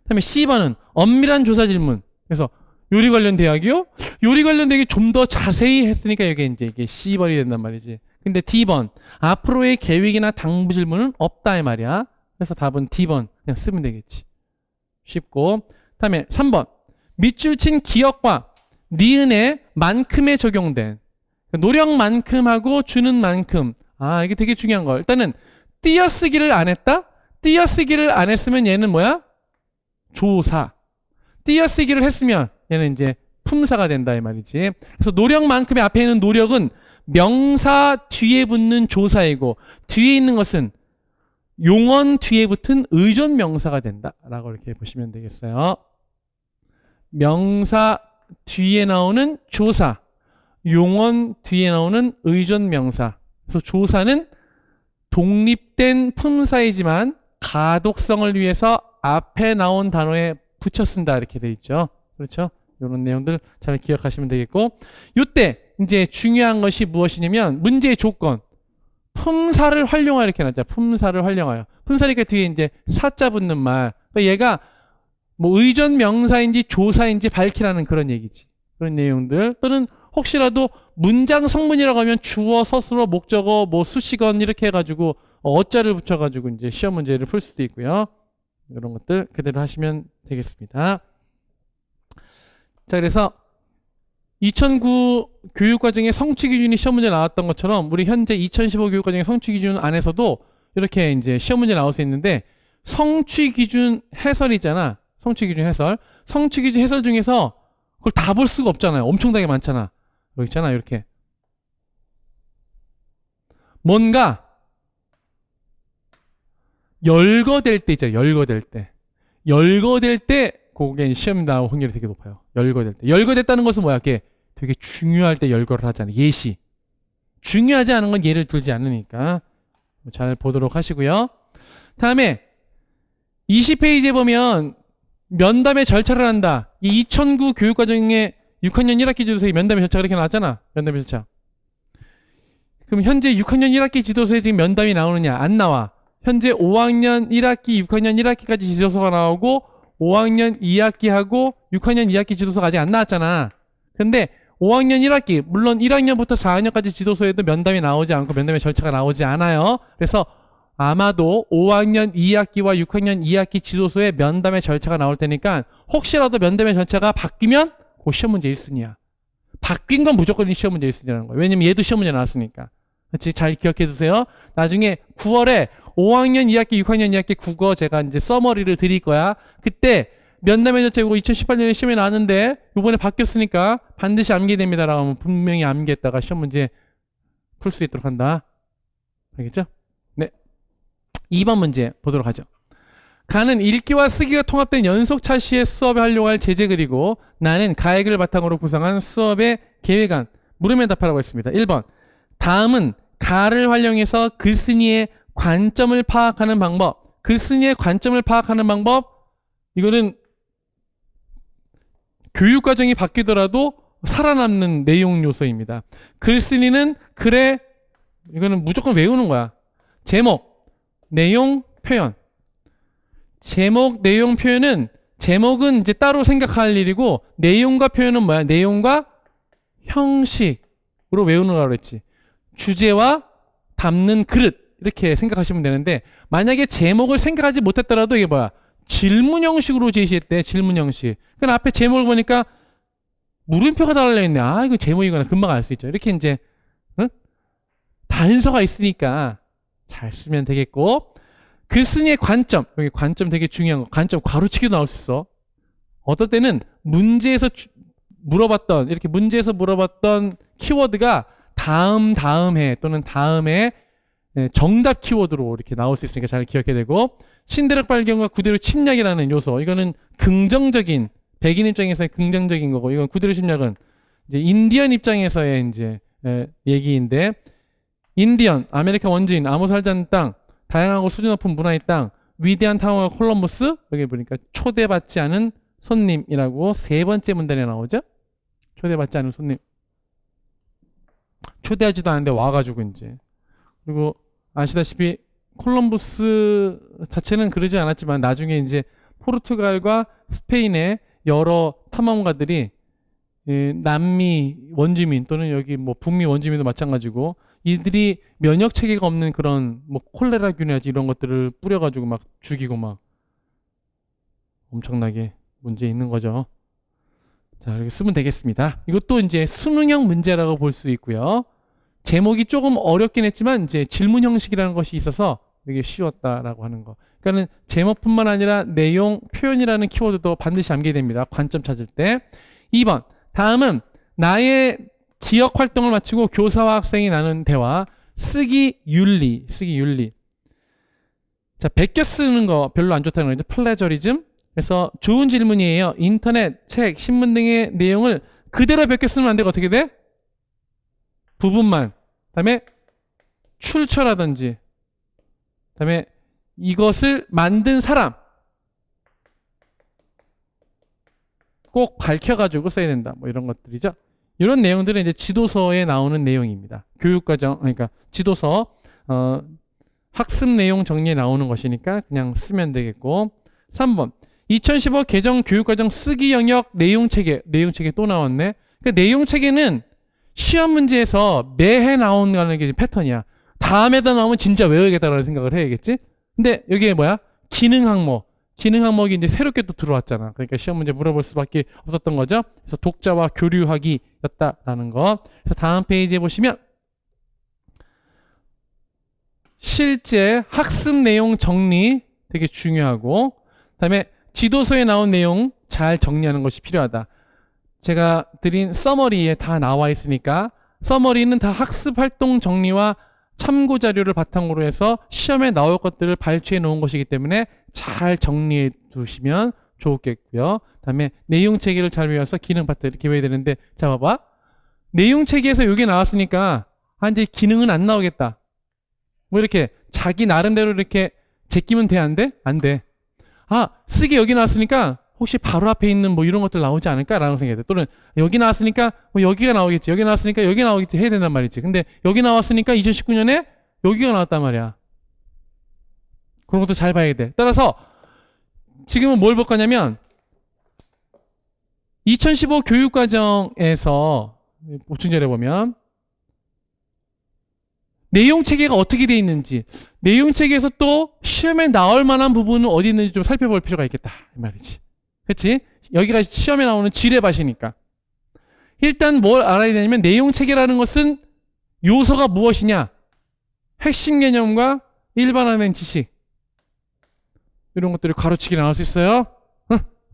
그다음에 C번은 엄밀한 조사 질문. 그래서 요리 관련 대학이요? 요리 관련 대학이 좀 더 자세히 했으니까 이게 C번이 된단 말이지. 근데 D번. 앞으로의 계획이나 당부 질문은 없다 이 말이야. 그래서 답은 D번 그냥 쓰면 되겠지. 쉽고. 그다음에 3번. 밑줄 친 기억과 니은의 만큼에 적용된, 노력만큼하고 주는 만큼. 이게 되게 중요한 거. 일단은 띄어쓰기를 안 했다? 띄어쓰기를 안 했으면 얘는 조사. 띄어쓰기를 했으면 얘는 이제 품사가 된다 이 말이지. 그래서 노력만큼의 앞에 있는 노력은 명사 뒤에 붙는 조사이고, 뒤에 있는 것은 용언 뒤에 붙은 의존 명사가 된다라고 이렇게 보시면 되겠어요. 명사 뒤에 나오는 조사, 용언 뒤에 나오는 의존 명사. 그래서 조사는 독립된 품사이지만 가독성을 위해서 앞에 나온 단어에 붙여 쓴다 이렇게 돼 있죠. 그렇죠? 이런 내용들 잘 기억하시면 되겠고, 이때 이제 중요한 것이 무엇이냐면 문제의 조건. 품사를 활용하여 이렇게 놨죠. 품사를 활용하여. 품사니까 뒤에 이제 사자 붙는 말. 그러니까 얘가 의존 명사인지 조사인지 밝히라는 그런 얘기지. 그런 내용들. 또는 혹시라도 문장 성문이라고 하면 주어, 서술어, 목적어, 뭐 수식어 이렇게 해가지고 어자를 붙여가지고 이제 시험 문제를 풀 수도 있고요. 이런 것들 그대로 하시면 되겠습니다. 자, 그래서 2009 교육과정에 성취기준이 시험 문제 나왔던 것처럼 우리 현재 2015 교육과정의 성취기준 안에서도 이렇게 이제 시험 문제 나올 수 있는데 성취기준 해설이잖아. 성취기준 해설. 성취기준 해설 중에서 그걸 다 볼 수가 없잖아요. 엄청나게 많잖아. 여기 있잖아. 이렇게. 뭔가 열거될 때 있잖아요. 열거될 때. 열거될 때 그게 시험 나올 확률이 되게 높아요. 열거될 때. 열거됐다는 것은 뭐야? 그게 되게 중요할 때 열거를 하잖아요. 예시. 중요하지 않은 건 예를 들지 않으니까 잘 보도록 하시고요. 다음에 20페이지에 보면 면담의 절차를 한다. 이 2009 교육과정에 6학년 1학기 지도서에 면담의 절차가 이렇게 나왔잖아. 면담의 절차. 그럼 현재 6학년 1학기 지도서에 지금 면담이 나오느냐? 안 나와. 현재 5학년 1학기, 6학년 1학기까지 지도서가 나오고 5학년 2학기하고 6학년 2학기 지도서가 아직 안 나왔잖아. 근데 5학년 1학기, 물론 1학년부터 4학년까지 지도서에도 면담이 나오지 않고 면담의 절차가 나오지 않아요. 그래서 아마도 5학년 2학기와 6학년 2학기 지도서에 면담의 절차가 나올 테니까 혹시라도 면담의 절차가 바뀌면 그 시험 문제 1순위야. 바뀐 건 무조건 시험 문제 1순위라는 거예요. 왜냐면 얘도 시험 문제 나왔으니까. 그렇지? 잘 기억해 두세요. 나중에 9월에 5학년 2학기, 6학년 2학기 국어 제가 이제 서머리를 드릴 거야. 그때 면담의 절차 이거 2018년에 시험에 나왔는데 이번에 바뀌었으니까 반드시 암기됩니다라고 하면 분명히 암기했다가 시험 문제 풀 수 있도록 한다. 알겠죠? 네. 2번 문제 보도록 하죠. 가는 읽기와 쓰기가 통합된 연속차 시의 수업에 활용할 제재 그리고 나는 가액을 바탕으로 구성한 수업의 계획안 물으면 답하라고 했습니다. 1번 다음은 가를 활용해서 글쓴이의 관점을 파악하는 방법. 글쓴이의 관점을 파악하는 방법 이거는 교육과정이 바뀌더라도 살아남는 내용 요소입니다. 글쓴이는 글에 이거는 무조건 외우는 거야. 제목, 내용, 표현. 제목, 내용, 표현은 제목은 이제 따로 생각할 일이고 내용과 표현은 뭐야? 내용과 형식으로 외우는 거라고 그랬지. 주제와 담는 그릇 이렇게 생각하시면 되는데 만약에 제목을 생각하지 못했더라도 이게 뭐야? 질문 형식으로 제시했대. 질문 형식. 그럼 앞에 제목을 보니까 물음표가 달려있네. 아 이거 제목이구나. 금방 알 수 있죠. 이렇게 이제 응? 단서가 있으니까 잘 쓰면 되겠고 글쓴이의 관점. 여기 관점 되게 중요한 거. 관점 가로치기도 나올 수 있어. 어떨 때는 문제에서 물어봤던 이렇게 문제에서 물어봤던 키워드가 다음 해 또는 다음에 정답 키워드로 이렇게 나올 수 있으니까 잘 기억해야 되고 신대륙 발견과 구대로 침략이라는 요소 이거는 긍정적인 백인 입장에서의 긍정적인 거고 이건 구대로 침략은 이제 인디언 입장에서의 이제 얘기인데 인디언 아메리카 원주민 아무 살지 않는 땅 다양하고 수준 높은 문화의 땅 위대한 탐험가 콜럼버스 여기 보니까 초대받지 않은 손님이라고 세 번째 문단에 나오죠. 초대받지 않은 손님 초대하지도 않은데 와가지고 이제 그리고 아시다시피 콜럼버스 자체는 그러지 않았지만 나중에 이제 포르투갈과 스페인의 여러 탐험가들이 남미 원주민 또는 여기 뭐 북미 원주민도 마찬가지고 이들이 면역 체계가 없는 그런 뭐 콜레라균이라든지 이런 것들을 뿌려가지고 막 죽이고 막 엄청나게 문제 있는 거죠. 자, 이렇게 쓰면 되겠습니다. 이것도 이제 수능형 문제라고 볼 수 있고요. 제목이 조금 어렵긴 했지만 이제 질문 형식이라는 것이 있어서 되게 쉬웠다라고 하는 거. 그러니까는 제목뿐만 아니라 내용, 표현이라는 키워드도 반드시 암기됩니다. 관점 찾을 때. 2번. 다음은 나의 기억 활동을 마치고 교사와 학생이 나눈 대화. 쓰기 윤리. 쓰기 윤리. 자, 베껴 쓰는 거 별로 안 좋다는 거죠. 플레저리즘. 그래서 좋은 질문이에요. 인터넷, 책, 신문 등의 내용을 그대로 베껴 쓰면 안 되고 어떻게 돼? 부분만. 그다음에 출처라든지. 그다음에 이것을 만든 사람. 꼭 밝혀가지고 써야 된다. 뭐 이런 것들이죠. 이런 내용들은 이제 지도서에 나오는 내용입니다. 교육과정, 그러니까 지도서, 학습 내용 정리에 나오는 것이니까 그냥 쓰면 되겠고. 3번. 2015 개정 교육과정 쓰기 영역 내용체계. 내용체계 또 나왔네. 그 내용체계는 시험 문제에서 매해 나오는 게 패턴이야. 다음에다 나오면 진짜 외워야겠다라는 생각을 해야겠지? 근데 여기에 뭐야? 기능 항목. 기능 항목이 이제 새롭게 또 들어왔잖아. 그러니까 시험 문제 물어볼 수밖에 없었던 거죠. 그래서 독자와 교류하기였다라는 거. 그래서 다음 페이지에 보시면 실제 학습 내용 정리 되게 중요하고, 그다음에 지도서에 나온 내용 잘 정리하는 것이 필요하다. 제가 드린 서머리에 다 나와 있으니까 서머리는 다 학습 활동 정리와 참고 자료를 바탕으로 해서 시험에 나올 것들을 발췌해 놓은 것이기 때문에 잘 정리해 두시면 좋겠고요. 그다음에 내용 체계를 잘 외워서 기능 파트 이렇게 외워야 되는데, 자 봐봐. 내용 체계에서 이게 나왔으니까 이제 기능은 안 나오겠다. 뭐 이렇게 자기 나름대로 이렇게 제끼면 돼, 안 돼? 안 돼. 쓰기 여기 나왔으니까 혹시 바로 앞에 있는 뭐 이런 것들 나오지 않을까라는 생각이 돼. 또는 여기 나왔으니까 뭐 여기가 나오겠지. 여기 나왔으니까 여기 나오겠지 해야 된단 말이지. 근데 여기 나왔으니까 2019년에 여기가 나왔단 말이야. 그런 것도 잘 봐야 돼. 따라서 지금은 뭘 볼 거냐면 2015 교육과정에서 보충자료 보면 내용 체계가 어떻게 돼 있는지, 내용 체계에서 또 시험에 나올 만한 부분은 어디 있는지 좀 살펴볼 필요가 있겠다 이 말이지. 그렇지? 여기가 시험에 나오는 지뢰밭이니까. 일단 뭘 알아야 되냐면 내용 체계라는 것은 요소가 무엇이냐? 핵심 개념과 일반화된 지식. 이런 것들이 가로치기 나올 수 있어요.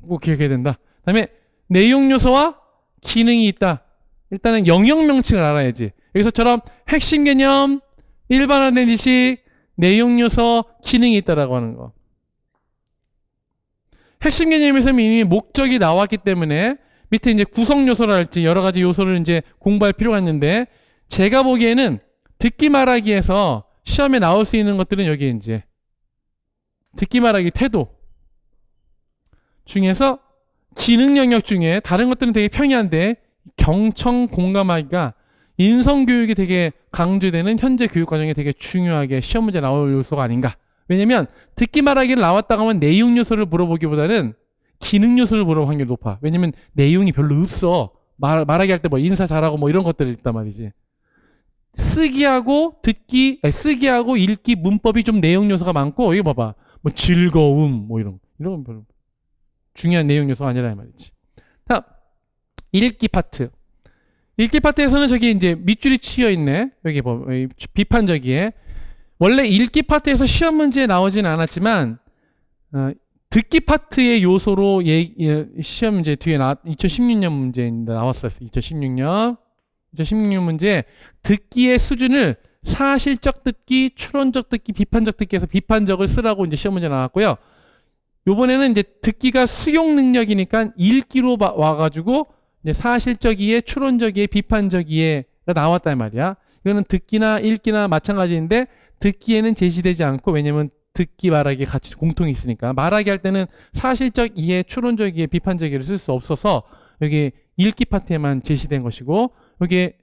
꼭 기억해야 된다. 그다음에 내용 요소와 기능이 있다. 일단은 영역 명칭을 알아야지. 여기서처럼 핵심 개념, 일반화된 지식, 내용 요소, 기능이 있다라고 하는 거. 핵심 개념에서 이미 목적이 나왔기 때문에 밑에 이제 구성 요소랄지 여러 가지 요소를 이제 공부할 필요가 있는데, 제가 보기에는 듣기 말하기에서 시험에 나올 수 있는 것들은 여기 이제 듣기 말하기 태도 중에서 기능 영역 중에 다른 것들은 되게 평이한데 경청 공감하기가 인성교육이 되게 강조되는 현재 교육과정에 되게 중요하게 시험 문제 나올 요소가 아닌가. 왜냐면 듣기 말하기를 나왔다고 하면 내용 요소를 물어보기보다는 기능 요소를 물어볼 확률이 높아. 왜냐면 내용이 별로 없어. 말하기 할 때 뭐 인사 잘하고 뭐 이런 것들이 있단 말이지. 쓰기하고 읽기 문법이 좀 내용 요소가 많고, 여기 봐봐. 뭐 즐거움 뭐 이런 별로 중요한 내용 요소가 아니라 이 말이지. 다음 읽기 파트. 읽기 파트에서는 저기 이제 밑줄이 치여 있네. 여기 비판적이에. 원래 읽기 파트에서 시험 문제에 나오진 않았지만 듣기 파트의 요소로 시험 문제 뒤에 2016년 문제인데 나왔어요. 2016년 문제 듣기의 수준을 사실적 듣기, 추론적 듣기, 비판적 듣기에서 비판적을 쓰라고 이제 시험 문제 나왔고요. 요번에는 이제 듣기가 수용 능력이니까 읽기로 와가지고 이제 사실적 이해, 추론적 이해, 비판적 이해가 나왔단 말이야. 이거는 듣기나 읽기나 마찬가지인데 듣기에는 제시되지 않고, 왜냐면 듣기 말하기 같이 공통이 있으니까 말하기 할 때는 사실적 이해, 추론적 이해, 비판적 이해를 쓸 수 없어서 여기 읽기 파트에만 제시된 것이고, 여기에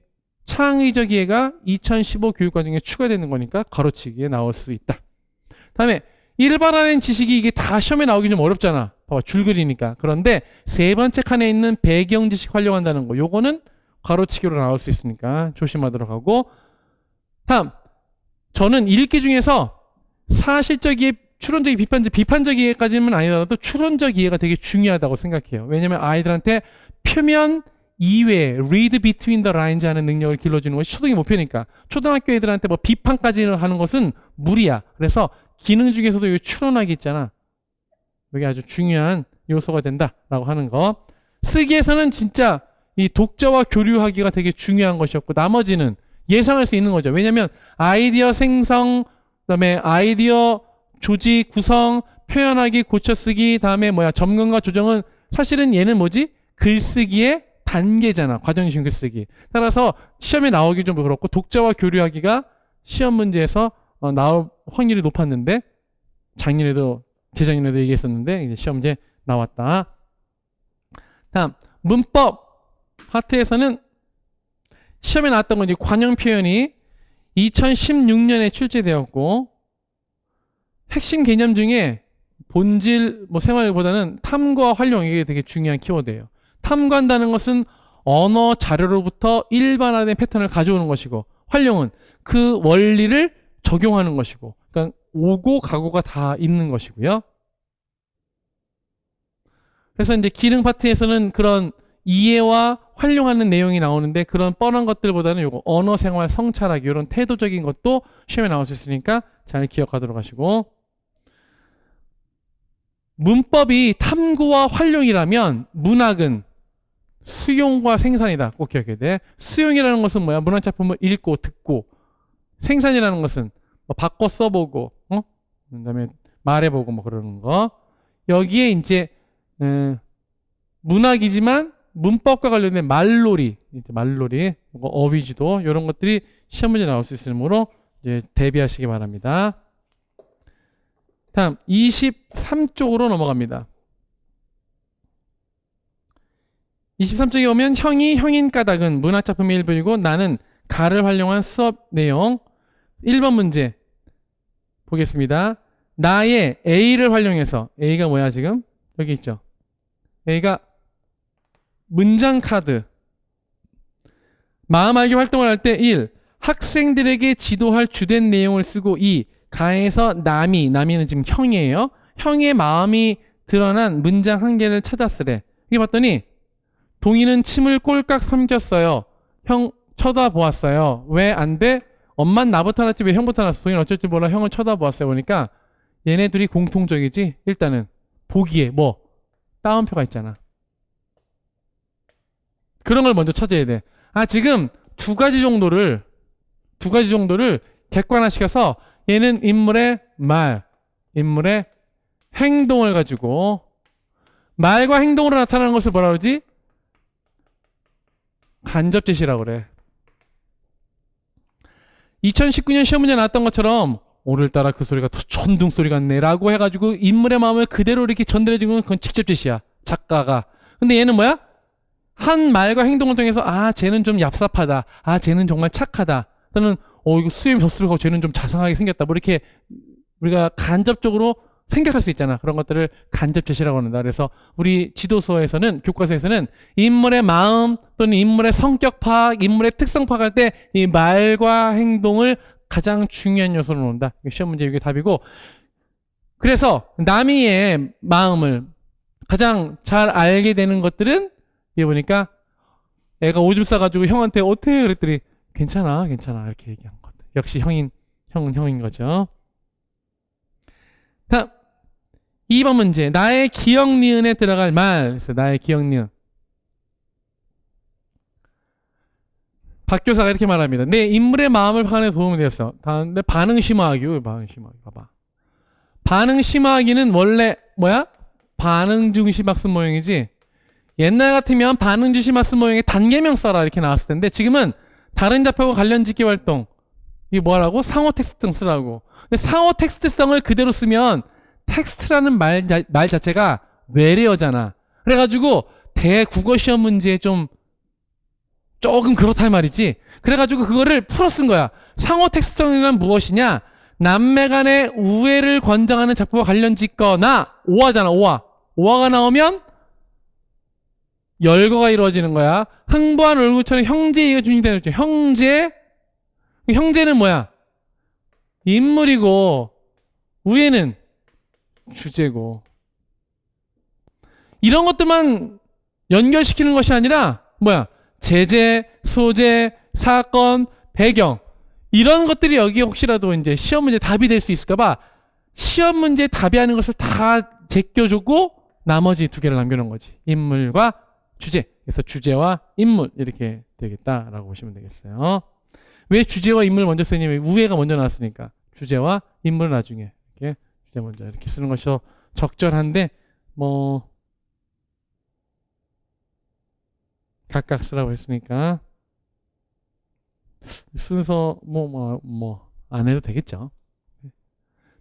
창의적 이해가 2015 교육과정에 추가되는 거니까 가로치기에 나올 수 있다. 다음에 일반화된 지식이 이게 다 시험에 나오기 좀 어렵잖아. 봐봐, 줄글이니까. 그런데 세 번째 칸에 있는 배경 지식 활용한다는 거, 요거는 가로치기로 나올 수 있으니까 조심하도록 하고, 다음 저는 읽기 중에서 사실적 이해, 추론적 이해, 비판적 이해까지는 아니더라도 추론적 이해가 되게 중요하다고 생각해요. 왜냐면 아이들한테 표면 이외에 read between the lines 하는 능력을 길러주는 것이 초등의 목표니까. 초등학교 애들한테 뭐 비판까지 하는 것은 무리야. 그래서 기능 중에서도 이 추론하기 있잖아. 여기 아주 중요한 요소가 된다라고 하는 거. 쓰기에서는 진짜 이 독자와 교류하기가 되게 중요한 것이었고, 나머지는 예상할 수 있는 거죠. 왜냐면 아이디어 생성, 그다음에 아이디어 조직, 구성, 표현하기, 고쳐쓰기, 다음에 점검과 조정은 사실은 얘는 글쓰기의 단계잖아. 과정식 글쓰기. 따라서 시험에 나오기 좀 그렇고, 독자와 교류하기가 시험 문제에서 나올 확률이 높았는데, 재작년에도 얘기했었는데 이제 시험 문제 나왔다. 다음 문법 파트에서는 시험에 나왔던 건 이제 관용 표현이 2016년에 출제되었고, 핵심 개념 중에 본질 생활보다는 탐구와 활용, 이게 되게 중요한 키워드예요. 탐구한다는 것은 언어 자료로부터 일반화된 패턴을 가져오는 것이고, 활용은 그 원리를 적용하는 것이고, 그러니까 오고 가고가 다 있는 것이고요. 그래서 이제 기능 파트에서는 그런 이해와 활용하는 내용이 나오는데, 그런 뻔한 것들보다는 요거 언어 생활 성찰하기 이런 태도적인 것도 시험에 나올 수 있으니까 잘 기억하도록 하시고, 문법이 탐구와 활용이라면 문학은 수용과 생산이다. 꼭 기억해야 돼. 수용이라는 것은 뭐야? 문학작품을 읽고 듣고, 생산이라는 것은 뭐 바꿔 써보고, 그다음에 말해보고 뭐 그러는 거. 여기에 이제 문학이지만 문법과 관련된 말놀이, 어휘지도 이런 것들이 시험 문제 나올 수 있으므로 이제 대비하시기 바랍니다. 다음 23쪽으로 넘어갑니다. 23쪽에 오면 형이 형인 까닭은 문학작품의 일부이고 나는 가를 활용한 수업 내용. 1번 문제 보겠습니다. 나의 A를 활용해서, A가 뭐야 지금? 여기 있죠. A가 문장 카드. 마음 알기 활동을 할 때 1. 학생들에게 지도할 주된 내용을 쓰고 2. 가에서 남이는 지금 형이에요. 형의 마음이 드러난 문장 한 개를 찾았으래. 이게 봤더니 동이는 침을 꼴깍 삼켰어요. 형 쳐다보았어요. 왜 안 돼? 엄만 나부터 났지 왜 형부터 났어? 동이는 어쩔 줄 몰라 형을 쳐다보았어요. 보니까 얘네 둘이 공통적이지. 일단은 보기에 뭐 따옴표가 있잖아. 그런 걸 먼저 찾아야 돼. 지금 두 가지 정도를 객관화시켜서 얘는 인물의 말, 인물의 행동을 가지고, 말과 행동으로 나타나는 것을 뭐라 그러지? 간접제시라고 그래. 2019년 시험 문제 나왔던 것처럼 오늘따라 그 소리가 더 천둥 소리 같네 라고 해가지고 인물의 마음을 그대로 이렇게 전달해주는 건 그건 직접 제시야, 작가가. 근데 얘는 뭐야? 한 말과 행동을 통해서 쟤는 좀 얍삽하다, 쟤는 정말 착하다, 또는 이거 수염이 덥수룩하고 쟤는 좀 자상하게 생겼다, 뭐 이렇게 우리가 간접적으로 생각할 수 있잖아. 그런 것들을 간접 제시라고 한다. 그래서 우리 지도서에서는, 교과서에서는 인물의 마음 또는 인물의 성격 파악, 인물의 특성 파악할 때 이 말과 행동을 가장 중요한 요소로 놓는다. 시험 문제 이게 답이고, 그래서 남이의 마음을 가장 잘 알게 되는 것들은 여기 보니까 애가 오줌 싸가지고 형한테 어때? 그랬더니 괜찮아 이렇게 얘기한 것. 역시 형은 형인 거죠. 다음 2번 문제. 나의 기억 니은에 들어갈 말. 그래서 나의 기억 니은. 박교사가 이렇게 말합니다. 내 인물의 마음을 파악하는 데 도움이 되었어. 다음에 반응 심화하기. 봐봐. 반응 심화하기는 원래 뭐야? 반응 중심 학습 모형이지. 옛날 같으면 반응 중심 학습 모형에 단계명 써라 이렇게 나왔을 텐데, 지금은 다른 잡하고 관련 짓기 활동, 이게 뭐라고? 상호 텍스트성 쓰라고. 근데 상호 텍스트성을 그대로 쓰면 텍스트라는 말 자체가 외래어잖아. 그래가지고 대국어 시험 문제에 조금 그렇단 말이지. 그래가지고 그거를 풀어 쓴 거야. 상호 텍스트성이란 무엇이냐? 남매 간의 우애를 권장하는 작품과 관련 짓거나, 오화잖아. 오화가 나오면 열거가 이루어지는 거야. 흥부한 얼굴처럼 형제이가 중심되는 거죠. 형제는 뭐야? 인물이고 우애는 주제고. 이런 것들만 연결시키는 것이 아니라 뭐야? 제재, 소재, 사건, 배경, 이런 것들이 여기 혹시라도 이제 시험 문제 답이 될 수 있을까봐 시험 문제 답이 하는 것을 다 제껴주고 나머지 두 개를 남겨놓은 거지. 인물과 주제. 그래서 주제와 인물 이렇게 되겠다라고 보시면 되겠어요. 왜 주제와 인물 먼저 쓰냐면 우애가 먼저 나왔으니까 주제와 인물은 나중에 이렇게 주제 먼저 이렇게 쓰는 것이 적절한데, 뭐 각각 쓰라고 했으니까 순서 뭐 안 해도 되겠죠.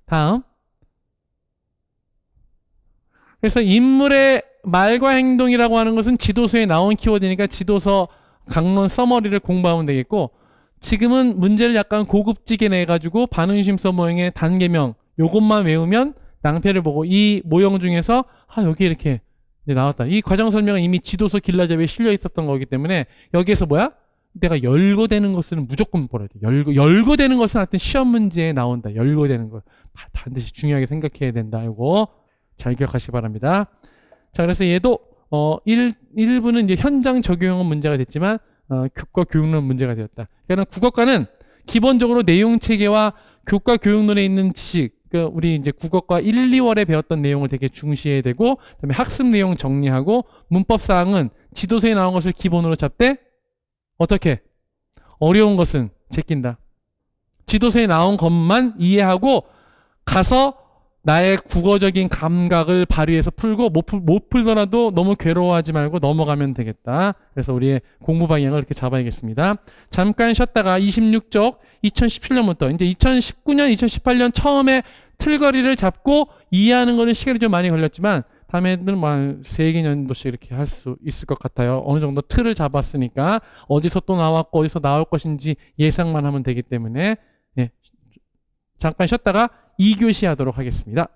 다음. 그래서 인물의 말과 행동이라고 하는 것은 지도서에 나온 키워드니까 지도서 강론 서머리를 공부하면 되겠고, 지금은 문제를 약간 고급지게 내가지고 반응심서 모형의 단계명 요것만 외우면 낭패를 보고 이 모형 중에서 여기 이렇게 이제 나왔다. 이 과정 설명은 이미 지도서 길라잡이에 실려 있었던 거기 때문에 여기에서 뭐야? 내가 열거되는 것은 무조건 보라 돼. 열거되는 것은 하여튼 시험 문제에 나온다. 열거되는 거 반드시 중요하게 생각해야 된다. 이거 잘 기억하시기 바랍니다. 자, 그래서 얘도 1부는 이제 현장 적용은 문제가 됐지만 교과 교육론 문제가 되었다. 그러니까 국어과는 기본적으로 내용 체계와 교과 교육론에 있는 지식, 그러니까 우리 이제 국어과 1, 2월에 배웠던 내용을 되게 중시해야 되고, 그다음에 학습 내용 정리하고 문법 사항은 지도서에 나온 것을 기본으로 잡되 어떻게 어려운 것은 제낀다. 지도서에 나온 것만 이해하고 가서 나의 국어적인 감각을 발휘해서 풀고 못 풀더라도 너무 괴로워하지 말고 넘어가면 되겠다. 그래서 우리의 공부 방향을 이렇게 잡아야겠습니다. 잠깐 쉬었다가 26쪽 2017년부터 이제 2019년, 2018년 처음에 틀거리를 잡고 이해하는 거는 시간이 좀 많이 걸렸지만 다음에는 뭐 한 3개년도씩 이렇게 할 수 있을 것 같아요. 어느 정도 틀을 잡았으니까 어디서 또 나왔고 어디서 나올 것인지 예상만 하면 되기 때문에 잠깐 쉬었다가 2교시 하도록 하겠습니다.